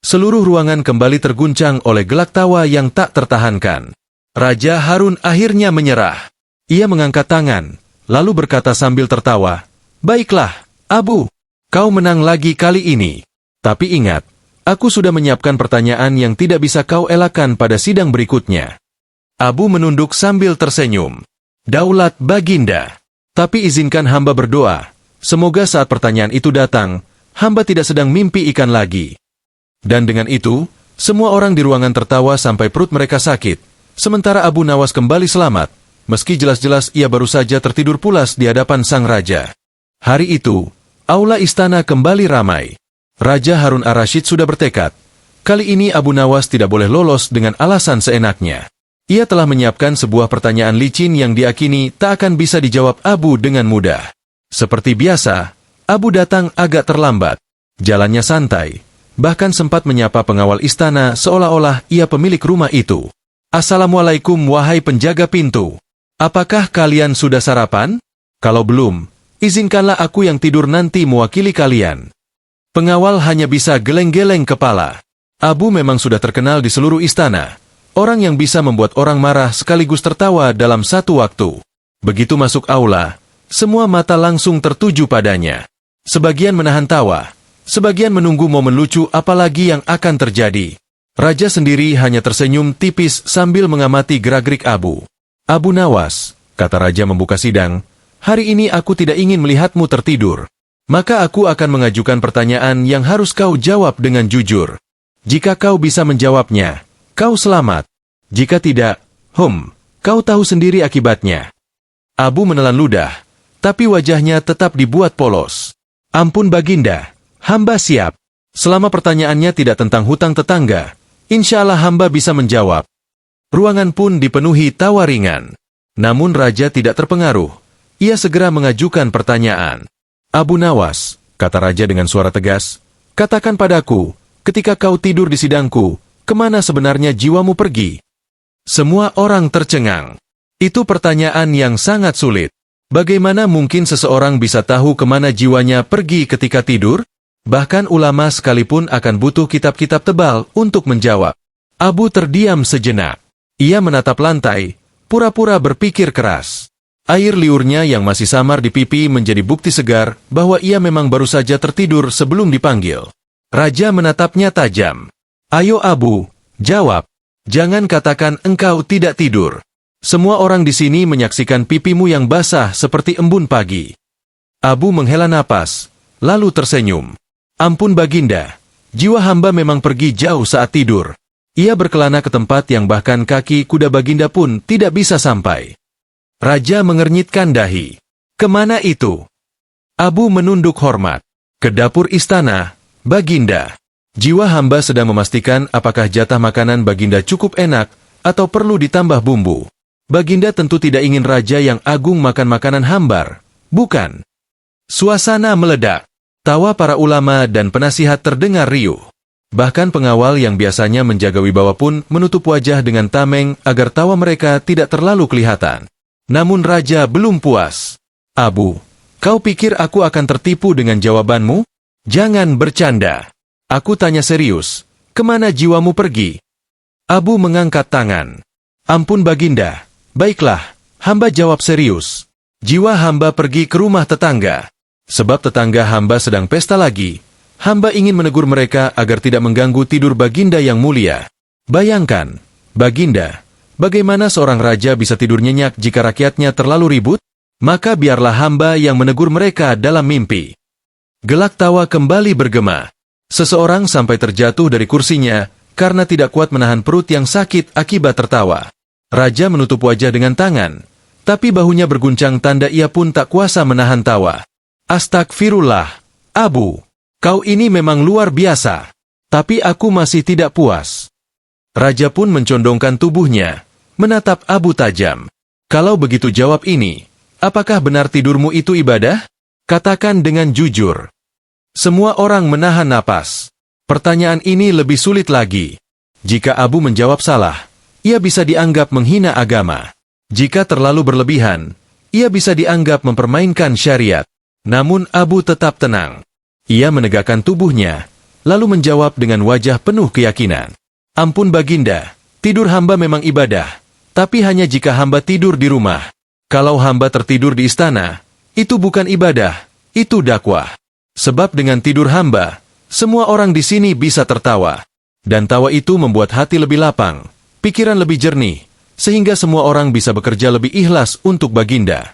Seluruh ruangan kembali terguncang oleh gelak tawa yang tak tertahankan. Raja Harun akhirnya menyerah. Ia mengangkat tangan, lalu berkata sambil tertawa, "Baiklah, Abu, kau menang lagi kali ini. Tapi ingat, aku sudah menyiapkan pertanyaan yang tidak bisa kau elakkan pada sidang berikutnya." Abu menunduk sambil tersenyum. "Daulat Baginda. Tapi izinkan hamba berdoa. Semoga saat pertanyaan itu datang, hamba tidak sedang mimpi ikan lagi." Dan dengan itu, semua orang di ruangan tertawa sampai perut mereka sakit. Sementara Abu Nawas kembali selamat, meski jelas-jelas ia baru saja tertidur pulas di hadapan sang raja. Hari itu, aula istana kembali ramai. Raja Harun Ar-Rasyid sudah bertekad. Kali ini Abu Nawas tidak boleh lolos dengan alasan seenaknya. Ia telah menyiapkan sebuah pertanyaan licin yang diakini tak akan bisa dijawab Abu dengan mudah. Seperti biasa, Abu datang agak terlambat. Jalannya santai, bahkan sempat menyapa pengawal istana seolah-olah ia pemilik rumah itu. "Assalamualaikum wahai penjaga pintu. Apakah kalian sudah sarapan? Kalau belum, izinkanlah aku yang tidur nanti mewakili kalian." Pengawal hanya bisa geleng-geleng kepala. Abu memang sudah terkenal di seluruh istana. Orang yang bisa membuat orang marah sekaligus tertawa dalam satu waktu. Begitu masuk aula, semua mata langsung tertuju padanya. Sebagian menahan tawa, sebagian menunggu momen lucu apalagi yang akan terjadi. Raja sendiri hanya tersenyum tipis sambil mengamati gerak-gerik Abu. "Abu Nawas," kata raja membuka sidang, "hari ini aku tidak ingin melihatmu tertidur. Maka aku akan mengajukan pertanyaan yang harus kau jawab dengan jujur. Jika kau bisa menjawabnya, kau selamat. Jika tidak, kau tahu sendiri akibatnya." Abu menelan ludah, tapi wajahnya tetap dibuat polos. "Ampun Baginda, hamba siap. Selama pertanyaannya tidak tentang hutang tetangga, insya Allah hamba bisa menjawab." Ruangan pun dipenuhi tawa ringan. Namun raja tidak terpengaruh. Ia segera mengajukan pertanyaan. Abu Nawas, kata raja dengan suara tegas, katakan padaku, ketika kau tidur di sidangku, kemana sebenarnya jiwamu pergi? Semua orang tercengang. Itu pertanyaan yang sangat sulit. Bagaimana mungkin seseorang bisa tahu kemana jiwanya pergi ketika tidur? Bahkan ulama sekalipun akan butuh kitab-kitab tebal untuk menjawab. Abu terdiam sejenak. Ia menatap lantai, pura-pura berpikir keras. Air liurnya yang masih samar di pipi menjadi bukti segar bahwa ia memang baru saja tertidur sebelum dipanggil. Raja menatapnya tajam. Ayo Abu, jawab. Jangan katakan engkau tidak tidur. Semua orang di sini menyaksikan pipimu yang basah seperti embun pagi. Abu menghela napas, lalu tersenyum. Ampun Baginda, jiwa hamba memang pergi jauh saat tidur. Ia berkelana ke tempat yang bahkan kaki kuda Baginda pun tidak bisa sampai. Raja mengernyitkan dahi. Kemana itu? Abu menunduk hormat. Ke dapur istana, Baginda. Jiwa hamba sedang memastikan apakah jatah makanan Baginda cukup enak atau perlu ditambah bumbu. Baginda tentu tidak ingin raja yang agung makan makanan hambar, bukan? Suasana meledak. Tawa para ulama dan penasihat terdengar riuh. Bahkan pengawal yang biasanya menjaga wibawa pun menutup wajah dengan tameng agar tawa mereka tidak terlalu kelihatan. Namun raja belum puas. Abu, kau pikir aku akan tertipu dengan jawabanmu? Jangan bercanda. Aku tanya serius, kemana jiwamu pergi? Abu mengangkat tangan. Ampun Baginda, baiklah, hamba jawab serius. Jiwa hamba pergi ke rumah tetangga. Sebab tetangga hamba sedang pesta lagi. Hamba ingin menegur mereka agar tidak mengganggu tidur Baginda yang mulia. Bayangkan, Baginda, bagaimana seorang raja bisa tidur nyenyak jika rakyatnya terlalu ribut? Maka biarlah hamba yang menegur mereka dalam mimpi. Gelak tawa kembali bergema. Seseorang sampai terjatuh dari kursinya karena tidak kuat menahan perut yang sakit akibat tertawa. Raja menutup wajah dengan tangan, tapi bahunya berguncang tanda ia pun tak kuasa menahan tawa. Astagfirullah, Abu, kau ini memang luar biasa. Tapi aku masih tidak puas. Raja pun mencondongkan tubuhnya, menatap Abu tajam. Kalau begitu jawab ini, apakah benar tidurmu itu ibadah? Katakan dengan jujur. Semua orang menahan napas. Pertanyaan ini lebih sulit lagi. Jika Abu menjawab salah, ia bisa dianggap menghina agama. Jika terlalu berlebihan, ia bisa dianggap mempermainkan syariat. Namun Abu tetap tenang. Ia menegakkan tubuhnya, lalu menjawab dengan wajah penuh keyakinan. Ampun Baginda, tidur hamba memang ibadah, tapi hanya jika hamba tidur di rumah. Kalau hamba tertidur di istana, itu bukan ibadah, itu dakwah. Sebab dengan tidur hamba, semua orang di sini bisa tertawa. Dan tawa itu membuat hati lebih lapang, pikiran lebih jernih, sehingga semua orang bisa bekerja lebih ikhlas untuk Baginda.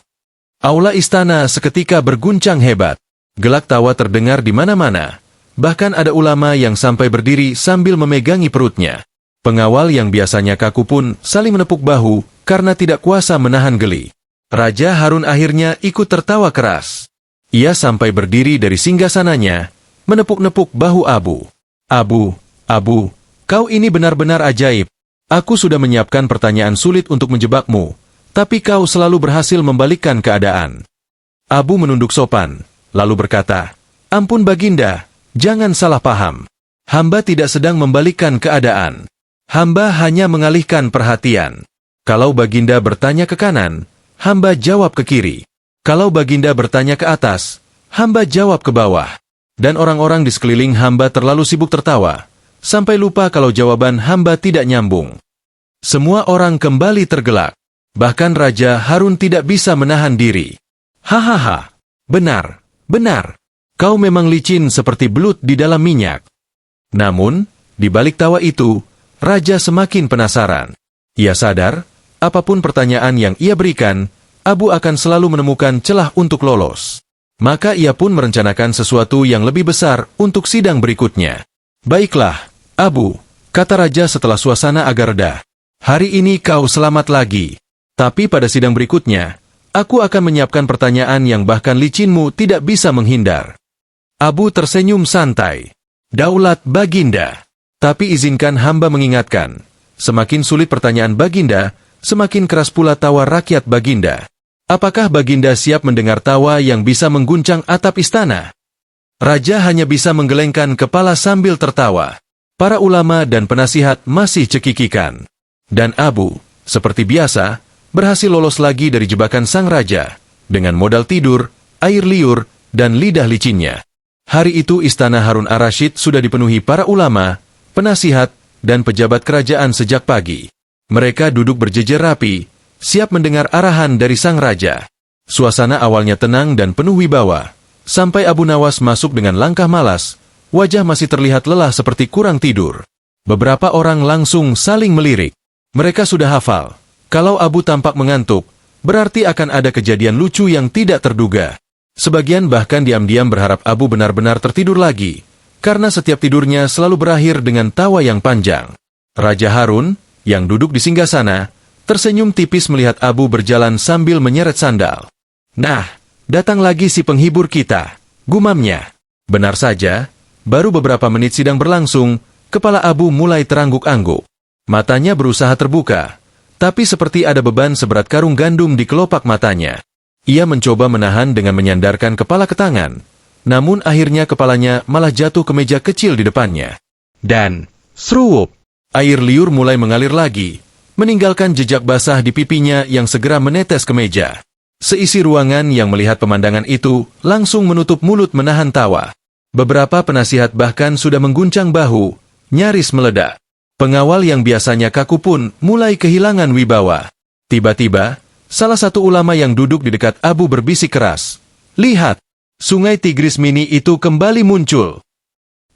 Aula istana seketika berguncang hebat. Gelak tawa terdengar di mana-mana. Bahkan ada ulama yang sampai berdiri sambil memegangi perutnya. Pengawal yang biasanya kaku pun saling menepuk bahu karena tidak kuasa menahan geli. Raja Harun akhirnya ikut tertawa keras. Ia sampai berdiri dari singgasananya, menepuk-nepuk bahu Abu. Abu, kau ini benar-benar ajaib. Aku sudah menyiapkan pertanyaan sulit untuk menjebakmu, tapi kau selalu berhasil membalikkan keadaan. Abu menunduk sopan, lalu berkata, Ampun Baginda, jangan salah paham. Hamba tidak sedang membalikkan keadaan. Hamba hanya mengalihkan perhatian. Kalau Baginda bertanya ke kanan, hamba jawab ke kiri. Kalau Baginda bertanya ke atas, hamba jawab ke bawah. Dan orang-orang di sekeliling hamba terlalu sibuk tertawa, sampai lupa kalau jawaban hamba tidak nyambung. Semua orang kembali tergelak. Bahkan Raja Harun tidak bisa menahan diri. Hahaha, benar. Kau memang licin seperti belut di dalam minyak. Namun, di balik tawa itu, Raja semakin penasaran. Ia sadar, apapun pertanyaan yang ia berikan, Abu akan selalu menemukan celah untuk lolos. Maka ia pun merencanakan sesuatu yang lebih besar untuk sidang berikutnya. Baiklah, Abu, kata Raja setelah suasana agak reda. Hari ini kau selamat lagi. Tapi pada sidang berikutnya, aku akan menyiapkan pertanyaan yang bahkan licinmu tidak bisa menghindar. Abu tersenyum santai. Daulat Baginda. Tapi izinkan hamba mengingatkan, semakin sulit pertanyaan Baginda, semakin keras pula tawa rakyat Baginda. Apakah Baginda siap mendengar tawa yang bisa mengguncang atap istana? Raja hanya bisa menggelengkan kepala sambil tertawa. Para ulama dan penasihat masih cekikikan. Dan Abu, seperti biasa, berhasil lolos lagi dari jebakan sang raja, dengan modal tidur, air liur, dan lidah licinnya. Hari itu istana Harun ar-Rasyid sudah dipenuhi para ulama, penasihat, dan pejabat kerajaan sejak pagi. Mereka duduk berjejer rapi, siap mendengar arahan dari sang raja. Suasana awalnya tenang dan penuh wibawa, sampai Abu Nawas masuk dengan langkah malas, wajah masih terlihat lelah seperti kurang tidur. Beberapa orang langsung saling melirik. Mereka sudah hafal, kalau Abu tampak mengantuk, berarti akan ada kejadian lucu yang tidak terduga. Sebagian bahkan diam-diam berharap Abu benar-benar tertidur lagi, karena setiap tidurnya selalu berakhir dengan tawa yang panjang. Raja Harun, yang duduk di singgasana, tersenyum tipis melihat Abu berjalan sambil menyeret sandal. Nah, datang lagi si penghibur kita, gumamnya. Benar saja, baru beberapa menit sidang berlangsung, kepala Abu mulai terangguk-angguk. Matanya berusaha terbuka, tapi seperti ada beban seberat karung gandum di kelopak matanya. Ia mencoba menahan dengan menyandarkan kepala ke tangan, namun akhirnya kepalanya malah jatuh ke meja kecil di depannya. Dan, seruup, air liur mulai mengalir lagi, meninggalkan jejak basah di pipinya yang segera menetes ke meja. Seisi ruangan yang melihat pemandangan itu langsung menutup mulut menahan tawa. Beberapa penasihat bahkan sudah mengguncang bahu, nyaris meledak. Pengawal yang biasanya kaku pun mulai kehilangan wibawa. Tiba-tiba, salah satu ulama yang duduk di dekat Abu berbisik keras. Lihat, sungai Tigris mini itu kembali muncul.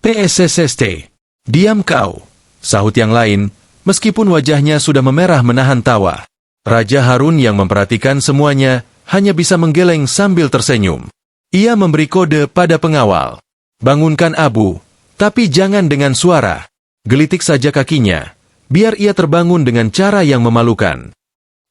TSSST. Diam kau, sahut yang lain, meskipun wajahnya sudah memerah menahan tawa. Raja Harun yang memperhatikan semuanya hanya bisa menggeleng sambil tersenyum. Ia memberi kode pada pengawal. Bangunkan Abu, tapi jangan dengan suara. Gelitik saja kakinya, biar ia terbangun dengan cara yang memalukan.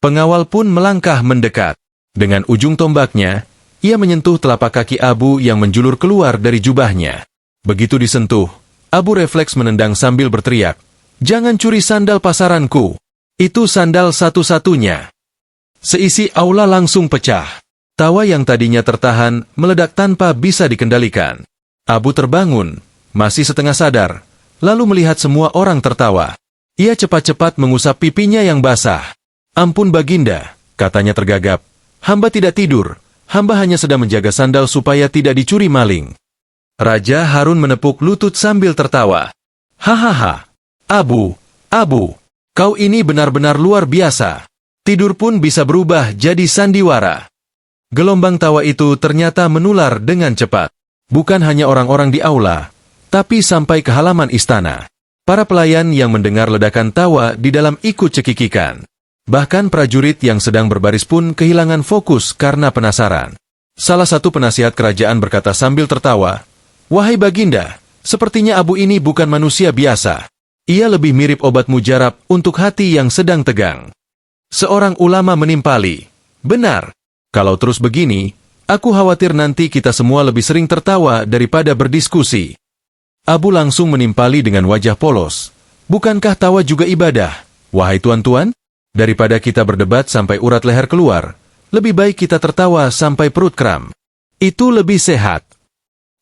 Pengawal pun melangkah mendekat. Dengan ujung tombaknya, ia menyentuh telapak kaki Abu yang menjulur keluar dari jubahnya. Begitu disentuh, Abu refleks menendang sambil berteriak, "Jangan curi sandal pasaranku. Itu sandal satu-satunya." Seisi aula langsung pecah. Tawa yang tadinya tertahan meledak tanpa bisa dikendalikan. Abu terbangun, masih setengah sadar, lalu melihat semua orang tertawa. Ia cepat-cepat mengusap pipinya yang basah. "Ampun Baginda," katanya tergagap. "Hamba tidak tidur, hamba hanya sedang menjaga sandal supaya tidak dicuri maling." Raja Harun menepuk lutut sambil tertawa. "Hahaha, Abu, kau ini benar-benar luar biasa. Tidur pun bisa berubah jadi sandiwara." Gelombang tawa itu ternyata menular dengan cepat. Bukan hanya orang-orang di aula, tapi sampai ke halaman istana. Para pelayan yang mendengar ledakan tawa di dalam ikut cekikikan. Bahkan prajurit yang sedang berbaris pun kehilangan fokus karena penasaran. Salah satu penasihat kerajaan berkata sambil tertawa, "Wahai Baginda, sepertinya Abu ini bukan manusia biasa. Ia lebih mirip obat mujarab untuk hati yang sedang tegang." Seorang ulama menimpali, "Benar, kalau terus begini, aku khawatir nanti kita semua lebih sering tertawa daripada berdiskusi." Abu langsung menimpali dengan wajah polos. "Bukankah tawa juga ibadah, wahai tuan-tuan? Daripada kita berdebat sampai urat leher keluar, lebih baik kita tertawa sampai perut kram. Itu lebih sehat."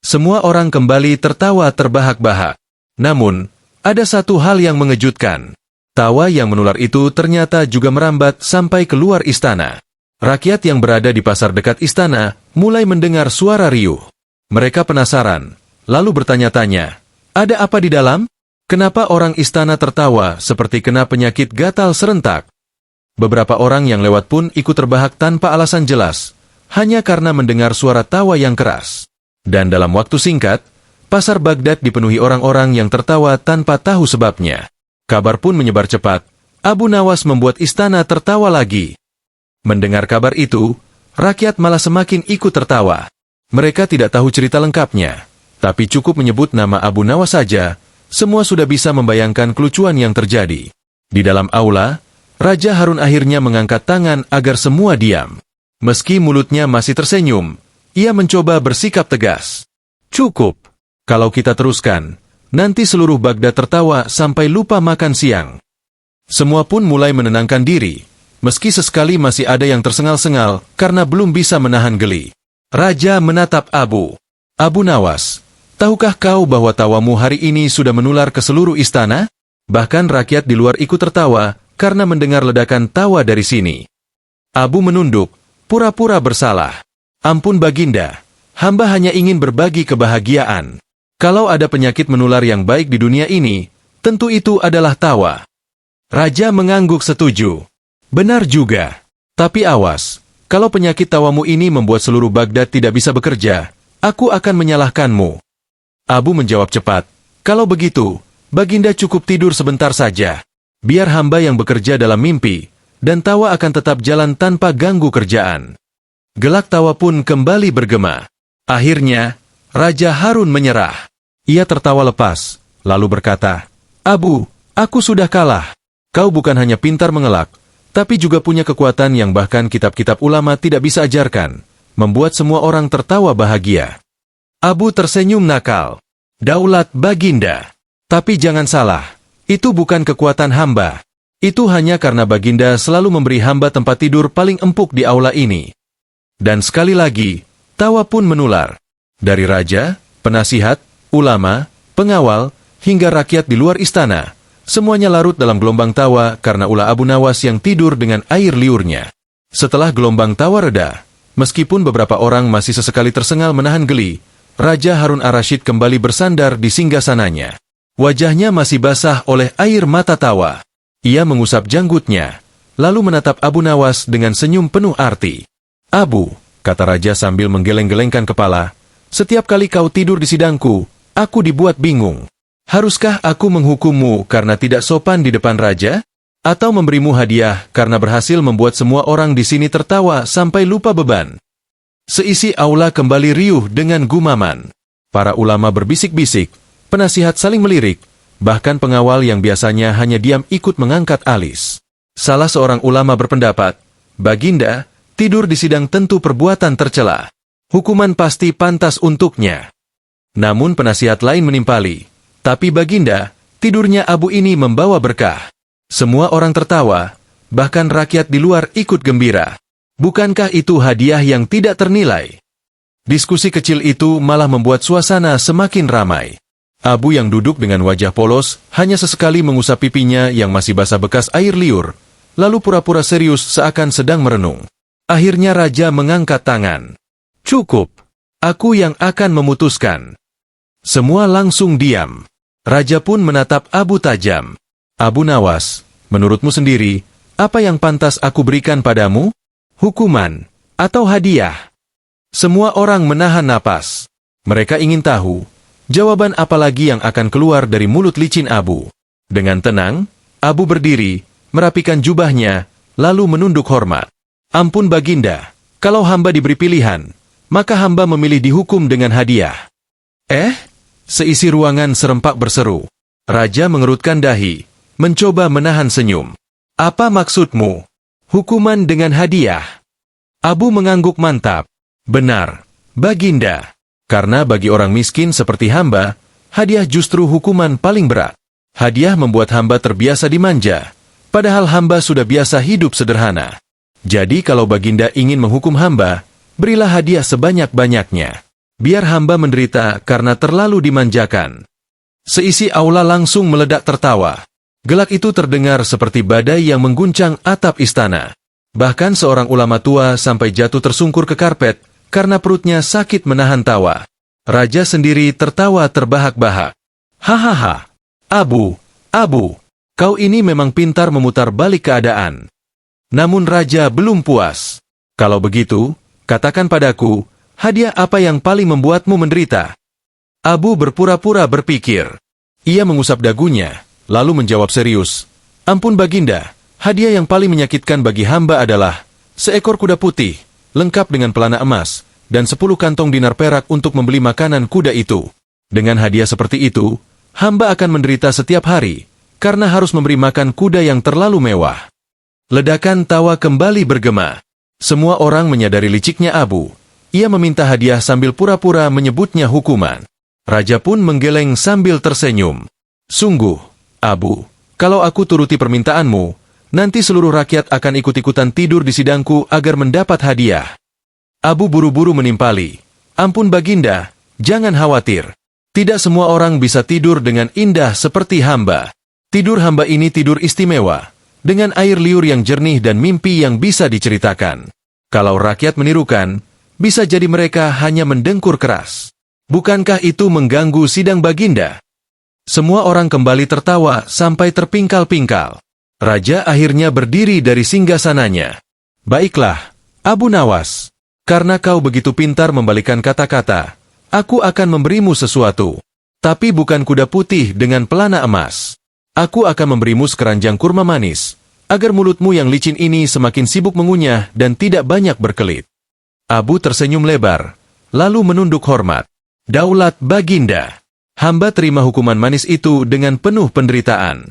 Semua orang kembali tertawa terbahak-bahak. Namun, ada satu hal yang mengejutkan. Tawa yang menular itu ternyata juga merambat sampai keluar istana. Rakyat yang berada di pasar dekat istana mulai mendengar suara riuh. Mereka penasaran, lalu bertanya-tanya, "Ada apa di dalam? Kenapa orang istana tertawa seperti kena penyakit gatal serentak?" Beberapa orang yang lewat pun ikut terbahak tanpa alasan jelas, hanya karena mendengar suara tawa yang keras. Dan dalam waktu singkat, pasar Baghdad dipenuhi orang-orang yang tertawa tanpa tahu sebabnya. Kabar pun menyebar cepat, Abu Nawas membuat istana tertawa lagi. Mendengar kabar itu, rakyat malah semakin ikut tertawa. Mereka tidak tahu cerita lengkapnya, tapi cukup menyebut nama Abu Nawas saja, semua sudah bisa membayangkan kelucuan yang terjadi. Di dalam aula, Raja Harun akhirnya mengangkat tangan agar semua diam. Meski mulutnya masih tersenyum, ia mencoba bersikap tegas. "Cukup. Kalau kita teruskan, nanti seluruh Baghdad tertawa sampai lupa makan siang." Semua pun mulai menenangkan diri. meski sesekali masih ada yang tersengal-sengal karena belum bisa menahan geli. Raja menatap Abu. Abu Nawas, tahukah kau bahwa tawamu hari ini sudah menular ke seluruh istana? Bahkan rakyat di luar ikut tertawa karena mendengar ledakan tawa dari sini. Abu menunduk, pura-pura bersalah. Ampun Baginda, hamba hanya ingin berbagi kebahagiaan. Kalau ada penyakit menular yang baik di dunia ini, tentu itu adalah tawa. Raja mengangguk setuju. Benar juga. Tapi awas, kalau penyakit tawamu ini membuat seluruh Baghdad tidak bisa bekerja, aku akan menyalahkanmu. Abu menjawab cepat, kalau begitu, Baginda cukup tidur sebentar saja. Biar hamba yang bekerja dalam mimpi, dan tawa akan tetap jalan tanpa ganggu kerjaan. Gelak tawa pun kembali bergema. Akhirnya, Raja Harun menyerah. Ia tertawa lepas, lalu berkata, Abu, aku sudah kalah. Kau bukan hanya pintar mengelak, tapi juga punya kekuatan yang bahkan kitab-kitab ulama tidak bisa ajarkan, membuat semua orang tertawa bahagia. Abu tersenyum nakal. Daulat Baginda. Tapi jangan salah, itu bukan kekuatan hamba. Itu hanya karena Baginda selalu memberi hamba tempat tidur paling empuk di aula ini. Dan sekali lagi, tawa pun menular. Dari raja, penasihat, ulama, pengawal, hingga rakyat di luar istana, semuanya larut dalam gelombang tawa karena ulah Abu Nawas yang tidur dengan air liurnya. Setelah gelombang tawa reda, meskipun beberapa orang masih sesekali tersengal menahan geli, Raja Harun ar-Rasyid kembali bersandar di singgasananya. Wajahnya masih basah oleh air mata tawa. Ia mengusap janggutnya, lalu menatap Abu Nawas dengan senyum penuh arti. Abu, kata Raja sambil menggeleng-gelengkan kepala, setiap kali kau tidur di sidangku, aku dibuat bingung. Haruskah aku menghukummu karena tidak sopan di depan Raja? Atau memberimu hadiah karena berhasil membuat semua orang di sini tertawa sampai lupa beban? Seisi aula kembali riuh dengan gumaman. Para ulama berbisik-bisik, penasihat saling melirik, bahkan pengawal yang biasanya hanya diam ikut mengangkat alis. Salah seorang ulama berpendapat, Baginda, tidur di sidang tentu perbuatan tercela. Hukuman pasti pantas untuknya. Namun penasihat lain menimpali, tapi Baginda, tidurnya Abu ini membawa berkah. Semua orang tertawa, bahkan rakyat di luar ikut gembira. Bukankah itu hadiah yang tidak ternilai? Diskusi kecil itu malah membuat suasana semakin ramai. Abu yang duduk dengan wajah polos, hanya sesekali mengusap pipinya yang masih basah bekas air liur, lalu pura-pura serius seakan sedang merenung. Akhirnya Raja mengangkat tangan. Cukup, aku yang akan memutuskan. Semua langsung diam. Raja pun menatap Abu tajam. Abu Nawas, menurutmu sendiri, apa yang pantas aku berikan padamu? Hukuman, atau hadiah? Semua orang menahan napas. Mereka ingin tahu, jawaban apa lagi yang akan keluar dari mulut licin Abu. Dengan tenang, Abu berdiri, merapikan jubahnya, lalu menunduk hormat. Ampun Baginda, kalau hamba diberi pilihan, maka hamba memilih dihukum dengan hadiah. Seisi ruangan serempak berseru. Raja mengerutkan dahi, mencoba menahan senyum. Apa maksudmu? Hukuman dengan hadiah? Abu mengangguk mantap. Benar, Baginda. Karena bagi orang miskin seperti hamba, hadiah justru hukuman paling berat. Hadiah membuat hamba terbiasa dimanja, padahal hamba sudah biasa hidup sederhana. Jadi kalau Baginda ingin menghukum hamba, berilah hadiah sebanyak-banyaknya. Biar hamba menderita karena terlalu dimanjakan. Seisi aula langsung meledak tertawa. Gelak itu terdengar seperti badai yang mengguncang atap istana. Bahkan seorang ulama tua sampai jatuh tersungkur ke karpet karena perutnya sakit menahan tawa. Raja sendiri tertawa terbahak-bahak. Hahaha, Abu, kau ini memang pintar memutar balik keadaan. Namun Raja belum puas. Kalau begitu, katakan padaku, hadiah apa yang paling membuatmu menderita? Abu berpura-pura berpikir. Ia mengusap dagunya, lalu menjawab serius. Ampun Baginda, hadiah yang paling menyakitkan bagi hamba adalah seekor kuda putih, lengkap dengan pelana emas, dan 10 kantong dinar perak untuk membeli makanan kuda itu. Dengan hadiah seperti itu, hamba akan menderita setiap hari, karena harus memberi makan kuda yang terlalu mewah. Ledakan tawa kembali bergema. Semua orang menyadari liciknya Abu. Ia meminta hadiah sambil pura-pura menyebutnya hukuman. Raja pun menggeleng sambil tersenyum. Sungguh, Abu, kalau aku turuti permintaanmu, Nanti seluruh rakyat akan ikut-ikutan tidur di sidangku agar mendapat hadiah. Abu buru-buru menimpali. Ampun Baginda, jangan khawatir. Tidak semua orang bisa tidur dengan indah seperti hamba. Tidur hamba ini tidur istimewa, dengan air liur yang jernih dan mimpi yang bisa diceritakan. Kalau rakyat menirukan, bisa jadi mereka hanya mendengkur keras. Bukankah itu mengganggu sidang Baginda? Semua orang kembali tertawa sampai terpingkal-pingkal. Raja akhirnya berdiri dari singgasananya. Baiklah, Abu Nawas. Karena kau begitu pintar membalikan kata-kata, aku akan memberimu sesuatu. Tapi bukan kuda putih dengan pelana emas. Aku akan memberimu sekeranjang kurma manis, agar mulutmu yang licin ini semakin sibuk mengunyah dan tidak banyak berkelit. Abu tersenyum lebar, lalu menunduk hormat. Daulat Baginda. Hamba terima hukuman manis itu dengan penuh penderitaan.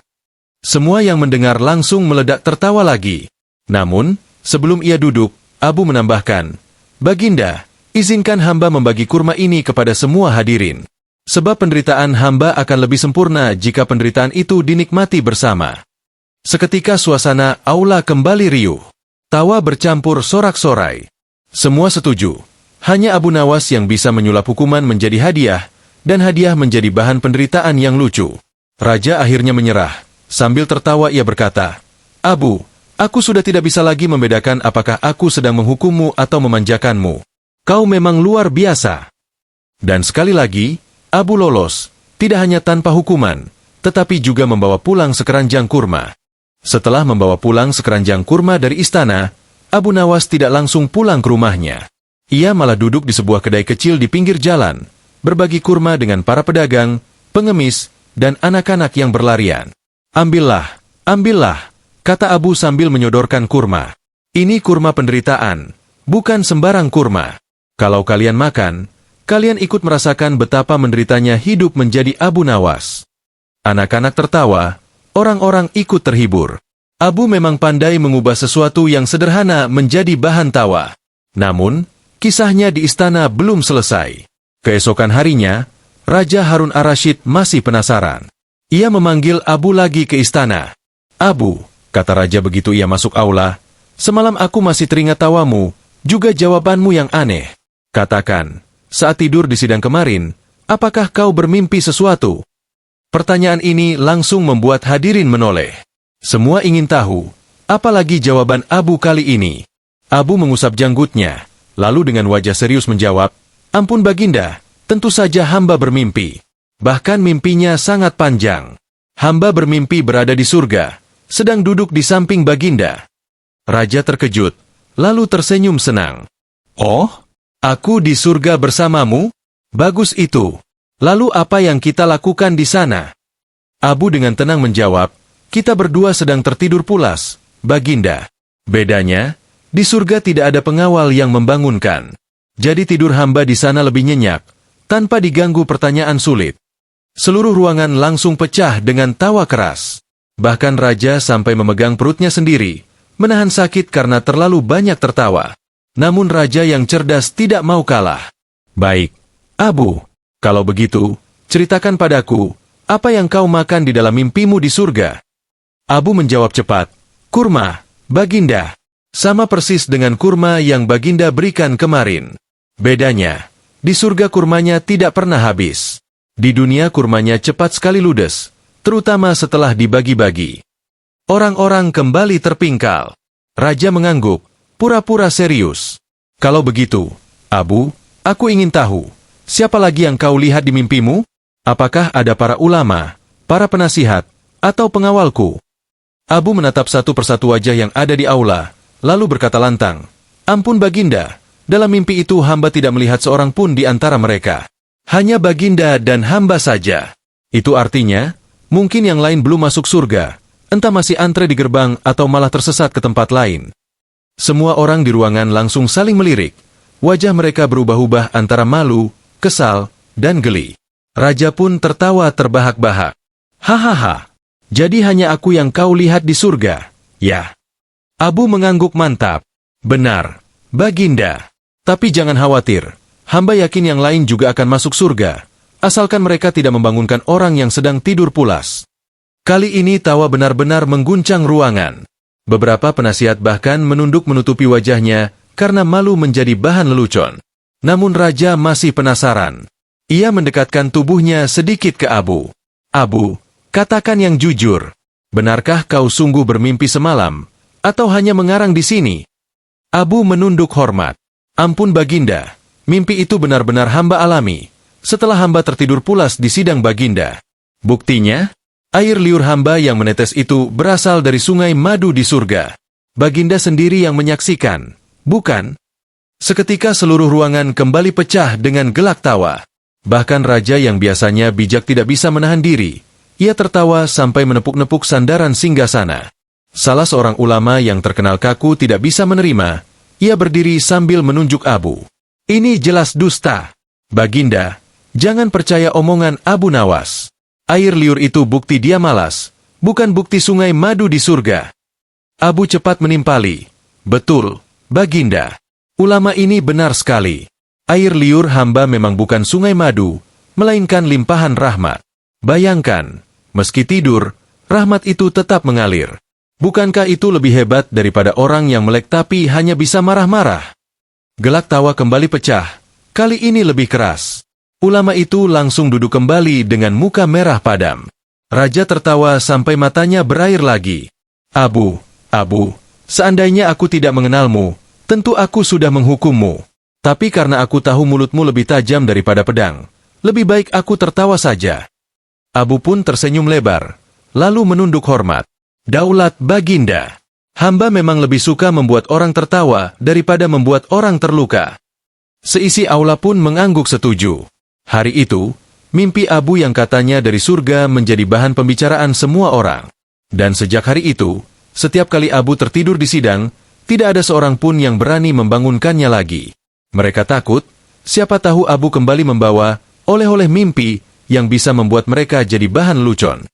Semua yang mendengar langsung meledak tertawa lagi. Namun, sebelum ia duduk, Abu menambahkan, Baginda, izinkan hamba membagi kurma ini kepada semua hadirin. Sebab penderitaan hamba akan lebih sempurna jika penderitaan itu dinikmati bersama. Seketika suasana aula kembali riuh. Tawa bercampur sorak-sorai. Semua setuju. Hanya Abu Nawas yang bisa menyulap hukuman menjadi hadiah, dan hadiah menjadi bahan penderitaan yang lucu. Raja akhirnya menyerah. Sambil tertawa ia berkata, Abu, aku sudah tidak bisa lagi membedakan apakah aku sedang menghukummu atau memanjakanmu. Kau memang luar biasa. Dan sekali lagi, Abu lolos, tidak hanya tanpa hukuman, tetapi juga membawa pulang sekeranjang kurma. Setelah membawa pulang sekeranjang kurma dari istana, Abu Nawas tidak langsung pulang ke rumahnya. Ia malah duduk di sebuah kedai kecil di pinggir jalan, berbagi kurma dengan para pedagang, pengemis, dan anak-anak yang berlarian. Ambillah, ambillah, kata Abu sambil menyodorkan kurma. Ini kurma penderitaan, bukan sembarang kurma. Kalau kalian makan, kalian ikut merasakan betapa menderitanya hidup menjadi Abu Nawas. Anak-anak tertawa, orang-orang ikut terhibur. Abu memang pandai mengubah sesuatu yang sederhana menjadi bahan tawa. Namun, kisahnya di istana belum selesai. Keesokan harinya, Raja Harun ar-Rasyid masih penasaran. Ia memanggil Abu lagi ke istana. Abu, kata Raja begitu ia masuk aula, semalam aku masih teringat tawamu, juga jawabanmu yang aneh. Katakan, saat tidur di sidang kemarin, apakah kau bermimpi sesuatu? Pertanyaan ini langsung membuat hadirin menoleh. Semua ingin tahu, apalagi jawaban Abu kali ini. Abu mengusap janggutnya, lalu dengan wajah serius menjawab, Ampun Baginda, tentu saja hamba bermimpi. Bahkan mimpinya sangat panjang. Hamba bermimpi berada di surga, sedang duduk di samping Baginda. Raja terkejut, lalu tersenyum senang. Oh, aku di surga bersamamu? Bagus itu. Lalu apa yang kita lakukan di sana? Abu dengan tenang menjawab, kita berdua sedang tertidur pulas, Baginda. Bedanya, di surga tidak ada pengawal yang membangunkan. Jadi tidur hamba di sana lebih nyenyak, tanpa diganggu pertanyaan sulit. Seluruh ruangan langsung pecah dengan tawa keras. Bahkan Raja sampai memegang perutnya sendiri, menahan sakit karena terlalu banyak tertawa. Namun Raja yang cerdas tidak mau kalah. Baik, Abu, kalau begitu, ceritakan padaku, apa yang kau makan di dalam mimpimu di surga? Abu menjawab cepat, kurma, Baginda. Sama persis dengan kurma yang Baginda berikan kemarin. Bedanya, di surga kurmanya tidak pernah habis. Di dunia kurmanya cepat sekali ludes, terutama setelah dibagi-bagi. Orang-orang kembali terpingkal. Raja mengangguk, pura-pura serius. Kalau begitu, Abu, aku ingin tahu, siapa lagi yang kau lihat di mimpimu? Apakah ada para ulama, para penasihat, atau pengawalku? Abu menatap satu persatu wajah yang ada di aula, lalu berkata lantang, Ampun Baginda, dalam mimpi itu hamba tidak melihat seorang pun di antara mereka. Hanya Baginda dan hamba saja. Itu artinya, mungkin yang lain belum masuk surga, entah masih antre di gerbang atau malah tersesat ke tempat lain. Semua orang di ruangan langsung saling melirik. Wajah mereka berubah-ubah antara malu, kesal, dan geli. Raja pun tertawa terbahak-bahak. Hahaha, jadi hanya aku yang kau lihat di surga, ya? Abu mengangguk mantap. Benar, Baginda. Tapi jangan khawatir. Hamba yakin yang lain juga akan masuk surga, asalkan mereka tidak membangunkan orang yang sedang tidur pulas. Kali ini tawa benar-benar mengguncang ruangan. Beberapa penasihat bahkan menunduk menutupi wajahnya karena malu menjadi bahan lelucon. Namun raja masih penasaran. Ia mendekatkan tubuhnya sedikit ke Abu. Abu, katakan yang jujur. Benarkah kau sungguh bermimpi semalam? Atau hanya mengarang di sini? Abu menunduk hormat. Ampun Baginda, mimpi itu benar-benar hamba alami. Setelah hamba tertidur pulas di sidang Baginda. Buktinya? Air liur hamba yang menetes itu berasal dari sungai madu di surga. Baginda sendiri yang menyaksikan, bukan? Seketika seluruh ruangan kembali pecah dengan gelak tawa. Bahkan raja yang biasanya bijak tidak bisa menahan diri. Ia tertawa sampai menepuk-nepuk sandaran singgasana. Salah seorang ulama yang terkenal kaku tidak bisa menerima. Ia berdiri sambil menunjuk Abu. Ini jelas dusta. Baginda, jangan percaya omongan Abu Nawas. Air liur itu bukti dia malas, bukan bukti sungai madu di surga. Abu cepat menimpali. Betul, Baginda. Ulama ini benar sekali. Air liur hamba memang bukan sungai madu, melainkan limpahan rahmat. Bayangkan, meski tidur, rahmat itu tetap mengalir. Bukankah itu lebih hebat daripada orang yang melek tapi hanya bisa marah-marah? Gelak tawa kembali pecah, kali ini lebih keras. Ulama itu langsung duduk kembali dengan muka merah padam. Raja tertawa sampai matanya berair lagi. Abu, seandainya aku tidak mengenalmu, tentu aku sudah menghukummu. Tapi karena aku tahu mulutmu lebih tajam daripada pedang, lebih baik aku tertawa saja. Abu pun tersenyum lebar, lalu menunduk hormat. Daulat Baginda, hamba memang lebih suka membuat orang tertawa daripada membuat orang terluka. Seisi aula pun mengangguk setuju. Hari itu, mimpi Abu yang katanya dari surga menjadi bahan pembicaraan semua orang. Dan sejak hari itu, setiap kali Abu tertidur di sidang, tidak ada seorang pun yang berani membangunkannya lagi. Mereka takut, siapa tahu Abu kembali membawa oleh-oleh mimpi yang bisa membuat mereka jadi bahan lucon.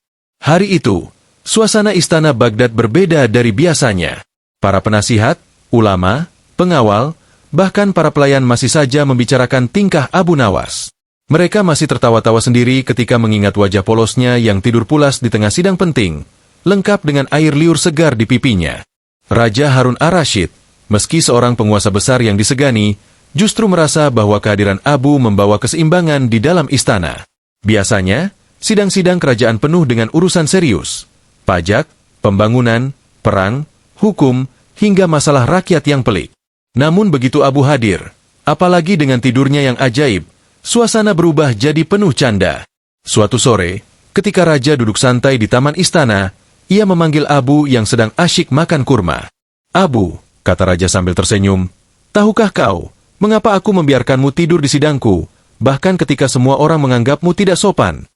Hari itu, suasana istana Baghdad berbeda dari biasanya. Para penasihat, ulama, pengawal, bahkan para pelayan masih saja membicarakan tingkah Abu Nawas. Mereka masih tertawa-tawa sendiri ketika mengingat wajah polosnya yang tidur pulas di tengah sidang penting, lengkap dengan air liur segar di pipinya. Raja Harun ar-Rasyid, meski seorang penguasa besar yang disegani, justru merasa bahwa kehadiran Abu membawa keseimbangan di dalam istana. Biasanya, sidang-sidang kerajaan penuh dengan urusan serius. Pajak, pembangunan, perang, hukum, hingga masalah rakyat yang pelik. Namun begitu Abu hadir, apalagi dengan tidurnya yang ajaib, suasana berubah jadi penuh canda. Suatu sore, ketika raja duduk santai di taman istana, ia memanggil Abu yang sedang asyik makan kurma. Abu, kata raja sambil tersenyum, tahukah kau, mengapa aku membiarkanmu tidur di sidangku, bahkan ketika semua orang menganggapmu tidak sopan?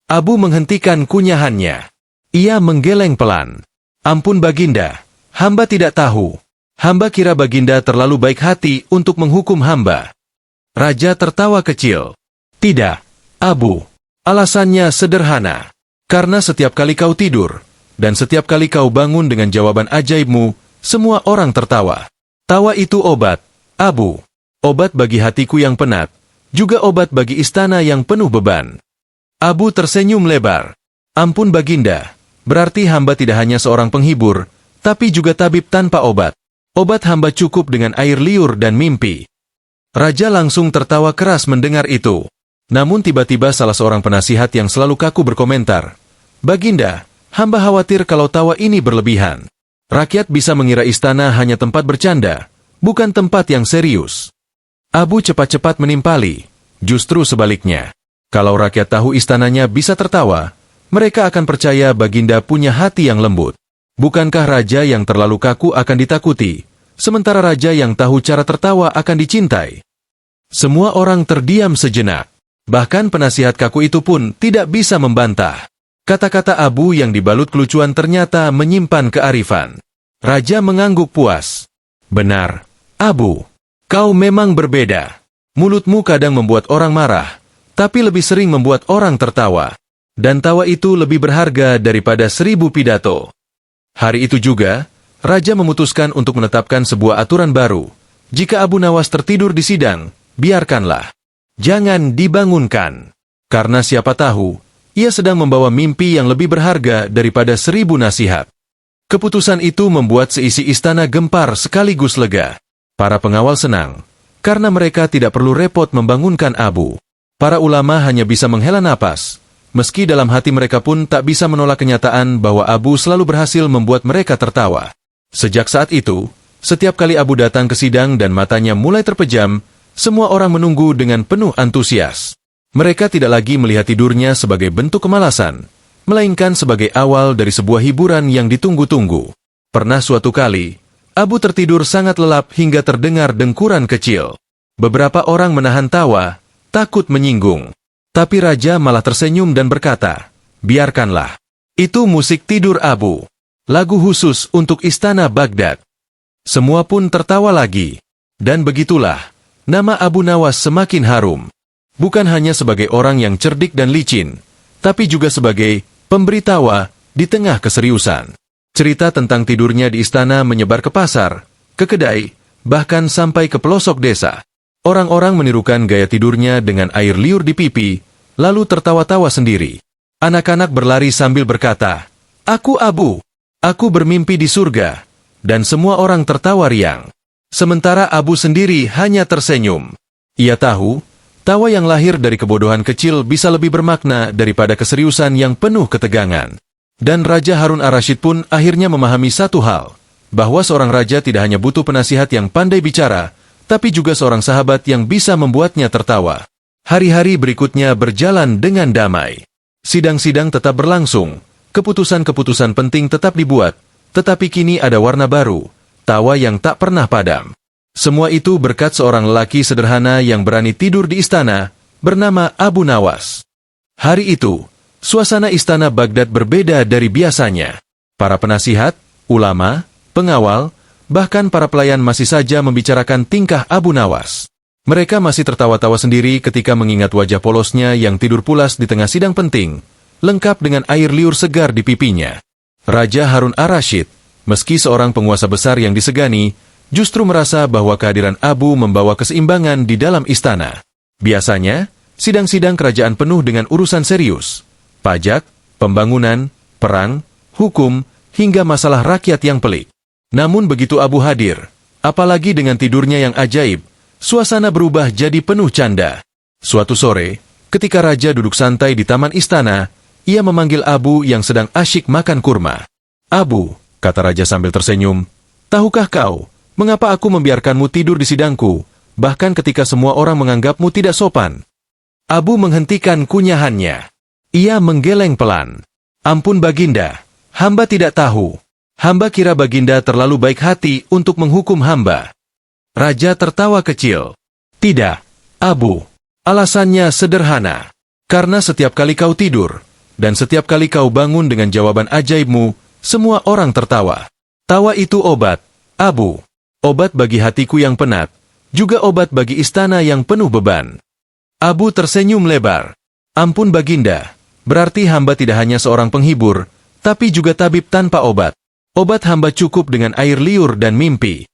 Abu menghentikan kunyahannya. Ia menggeleng pelan. Ampun Baginda, hamba tidak tahu. Hamba kira Baginda terlalu baik hati untuk menghukum hamba. Raja tertawa kecil. Tidak, Abu. Alasannya sederhana. Karena setiap kali kau tidur, dan setiap kali kau bangun dengan jawaban ajaibmu, semua orang tertawa. Tawa itu obat, Abu. Obat bagi hatiku yang penat, juga obat bagi istana yang penuh beban. Abu tersenyum lebar. Ampun Baginda, berarti hamba tidak hanya seorang penghibur, tapi juga tabib tanpa obat. Obat hamba cukup dengan air liur dan mimpi. Raja langsung tertawa keras mendengar itu. Namun tiba-tiba salah seorang penasihat yang selalu kaku berkomentar, Baginda, hamba khawatir kalau tawa ini berlebihan. Rakyat bisa mengira istana hanya tempat bercanda, bukan tempat yang serius. Abu cepat-cepat menimpali. Justru sebaliknya. Kalau rakyat tahu istananya bisa tertawa, mereka akan percaya Baginda punya hati yang lembut. Bukankah raja yang terlalu kaku akan ditakuti, sementara raja yang tahu cara tertawa akan dicintai? Semua orang terdiam sejenak. Bahkan penasihat kaku itu pun tidak bisa membantah. Kata-kata Abu yang dibalut kelucuan ternyata menyimpan kearifan. Raja mengangguk puas. Benar, Abu. Kau memang berbeda. Mulutmu kadang membuat orang marah, tapi lebih sering membuat orang tertawa. Dan tawa itu lebih berharga daripada 1000 pidato. Hari itu juga, Raja memutuskan untuk menetapkan sebuah aturan baru. Jika Abu Nawas tertidur di sidang, biarkanlah. Jangan dibangunkan. Karena siapa tahu, ia sedang membawa mimpi yang lebih berharga daripada 1000 nasihat. Keputusan itu membuat seisi istana gempar sekaligus lega. Para pengawal senang, karena mereka tidak perlu repot membangunkan Abu. Para ulama hanya bisa menghela napas, meski dalam hati mereka pun tak bisa menolak kenyataan bahwa Abu selalu berhasil membuat mereka tertawa. Sejak saat itu, setiap kali Abu datang ke sidang dan matanya mulai terpejam, semua orang menunggu dengan penuh antusias. Mereka tidak lagi melihat tidurnya sebagai bentuk kemalasan, melainkan sebagai awal dari sebuah hiburan yang ditunggu-tunggu. Pernah suatu kali, Abu tertidur sangat lelap hingga terdengar dengkuran kecil. Beberapa orang menahan tawa, takut menyinggung. Tapi Raja malah tersenyum dan berkata, "Biarkanlah. Itu musik tidur Abu. Lagu khusus untuk istana Baghdad." Semua pun tertawa lagi. Dan begitulah, nama Abu Nawas semakin harum. Bukan hanya sebagai orang yang cerdik dan licin, tapi juga sebagai pemberi tawa di tengah keseriusan. Cerita tentang tidurnya di istana menyebar ke pasar, ke kedai, bahkan sampai ke pelosok desa. Orang-orang menirukan gaya tidurnya dengan air liur di pipi, lalu tertawa-tawa sendiri. Anak-anak berlari sambil berkata, "Aku Abu, aku bermimpi di surga." Dan semua orang tertawa riang. Sementara Abu sendiri hanya tersenyum. Ia tahu, tawa yang lahir dari kebodohan kecil bisa lebih bermakna daripada keseriusan yang penuh ketegangan. Dan Raja Harun ar-Rasyid pun akhirnya memahami satu hal, bahwa seorang raja tidak hanya butuh penasihat yang pandai bicara, tapi juga seorang sahabat yang bisa membuatnya tertawa. Hari-hari berikutnya berjalan dengan damai. Sidang-sidang tetap berlangsung, keputusan-keputusan penting tetap dibuat, tetapi kini ada warna baru, tawa yang tak pernah padam. Semua itu berkat seorang lelaki sederhana yang berani tidur di istana, bernama Abu Nawas. Hari itu, suasana istana Baghdad berbeda dari biasanya. Para penasihat, ulama, pengawal, bahkan para pelayan masih saja membicarakan tingkah Abu Nawas. Mereka masih tertawa-tawa sendiri ketika mengingat wajah polosnya yang tidur pulas di tengah sidang penting, lengkap dengan air liur segar di pipinya. Raja Harun ar-Rasyid, meski seorang penguasa besar yang disegani, justru merasa bahwa kehadiran Abu membawa keseimbangan di dalam istana. Biasanya, sidang-sidang kerajaan penuh dengan urusan serius, pajak, pembangunan, perang, hukum, hingga masalah rakyat yang pelik. Namun begitu Abu hadir, apalagi dengan tidurnya yang ajaib, suasana berubah jadi penuh canda. Suatu sore, ketika Raja duduk santai di taman istana, ia memanggil Abu yang sedang asyik makan kurma. "Abu," kata Raja sambil tersenyum, "tahukah kau, mengapa aku membiarkanmu tidur di sidangku, bahkan ketika semua orang menganggapmu tidak sopan?" Abu menghentikan kunyahannya. Ia menggeleng pelan. "Ampun Baginda, hamba tidak tahu. Hamba kira Baginda terlalu baik hati untuk menghukum hamba." Raja tertawa kecil. "Tidak, Abu. Alasannya sederhana. Karena setiap kali kau tidur, dan setiap kali kau bangun dengan jawaban ajaibmu, semua orang tertawa. Tawa itu obat, Abu. Obat bagi hatiku yang penat, juga obat bagi istana yang penuh beban." Abu tersenyum lebar. "Ampun Baginda, berarti hamba tidak hanya seorang penghibur, tapi juga tabib tanpa obat. Obat hamba cukup dengan air liur dan mimpi."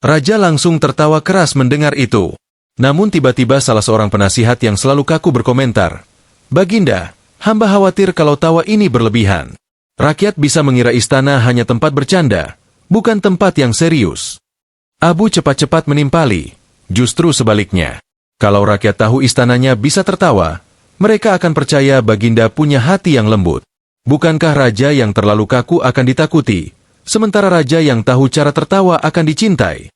Raja langsung tertawa keras mendengar itu. Namun tiba-tiba salah seorang penasihat yang selalu kaku berkomentar, "Baginda, hamba khawatir kalau tawa ini berlebihan. Rakyat bisa mengira istana hanya tempat bercanda, bukan tempat yang serius." Abu cepat-cepat menimpali, "Justru sebaliknya. Kalau rakyat tahu istananya bisa tertawa, mereka akan percaya Baginda punya hati yang lembut. Bukankah raja yang terlalu kaku akan ditakuti, sementara raja yang tahu cara tertawa akan dicintai?"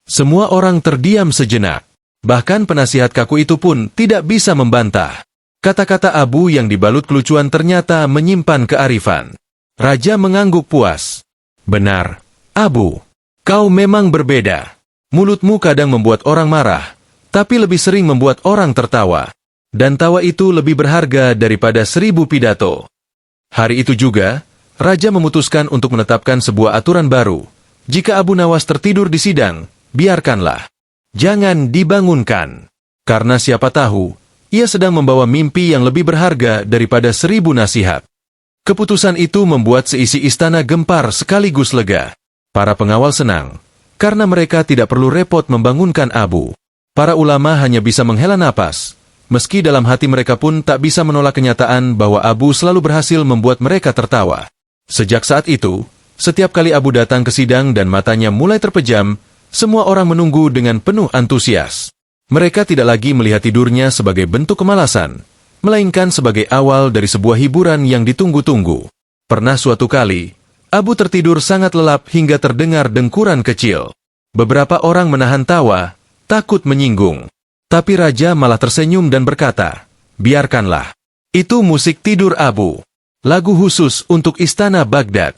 Semua orang terdiam sejenak. Bahkan penasihat kaku itu pun tidak bisa membantah. Kata-kata Abu yang dibalut kelucuan ternyata menyimpan kearifan. Raja mengangguk puas. "Benar, Abu. Kau memang berbeda. Mulutmu kadang membuat orang marah, tapi lebih sering membuat orang tertawa. Dan tawa itu lebih berharga daripada 1000 pidato." Hari itu juga, Raja memutuskan untuk menetapkan sebuah aturan baru. Jika Abu Nawas tertidur di sidang, biarkanlah. Jangan dibangunkan. Karena siapa tahu, ia sedang membawa mimpi yang lebih berharga daripada 1000 nasihat. Keputusan itu membuat seisi istana gempar sekaligus lega. Para pengawal senang, karena mereka tidak perlu repot membangunkan Abu. Para ulama hanya bisa menghela napas, meski dalam hati mereka pun tak bisa menolak kenyataan bahwa Abu selalu berhasil membuat mereka tertawa. Sejak saat itu, Setiap kali Abu datang ke sidang dan matanya mulai terpejam, semua orang menunggu dengan penuh antusias. Mereka tidak lagi melihat tidurnya sebagai bentuk kemalasan, melainkan sebagai awal dari sebuah hiburan yang ditunggu-tunggu. Pernah suatu kali, Abu tertidur sangat lelap hingga terdengar dengkuran kecil. Beberapa orang menahan tawa, takut menyinggung. Tapi Raja malah tersenyum dan berkata, "Biarkanlah. Itu musik tidur Abu. Lagu khusus untuk istana Baghdad."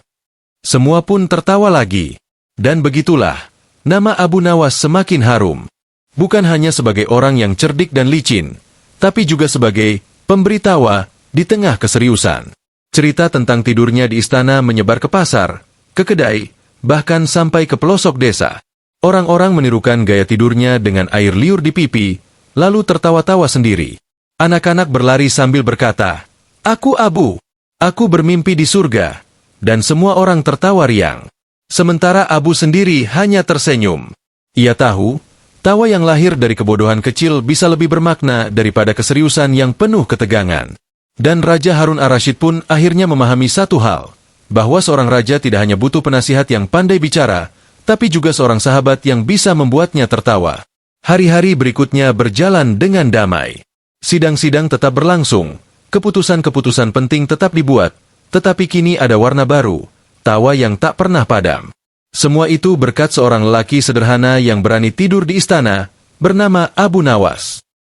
Semua pun tertawa lagi. Dan begitulah, nama Abu Nawas semakin harum. Bukan hanya sebagai orang yang cerdik dan licin, tapi juga sebagai pemberi tawa di tengah keseriusan. Cerita tentang tidurnya di istana menyebar ke pasar, ke kedai, bahkan sampai ke pelosok desa. Orang-orang menirukan gaya tidurnya dengan air liur di pipi, lalu tertawa-tawa sendiri. Anak-anak berlari sambil berkata, "Aku Abu, aku bermimpi di surga." Dan semua orang tertawa riang. Sementara Abu sendiri hanya tersenyum. Ia tahu, tawa yang lahir dari kebodohan kecil bisa lebih bermakna daripada keseriusan yang penuh ketegangan. Dan Raja Harun ar-Rasyid pun akhirnya memahami satu hal, bahwa seorang raja tidak hanya butuh penasihat yang pandai bicara, tapi juga seorang sahabat yang bisa membuatnya tertawa. Hari-hari berikutnya berjalan dengan damai. Sidang-sidang tetap berlangsung, keputusan-keputusan penting tetap dibuat, tetapi kini ada warna baru, tawa yang tak pernah padam. Semua itu berkat seorang lelaki sederhana yang berani tidur di istana, bernama Abu Nawas.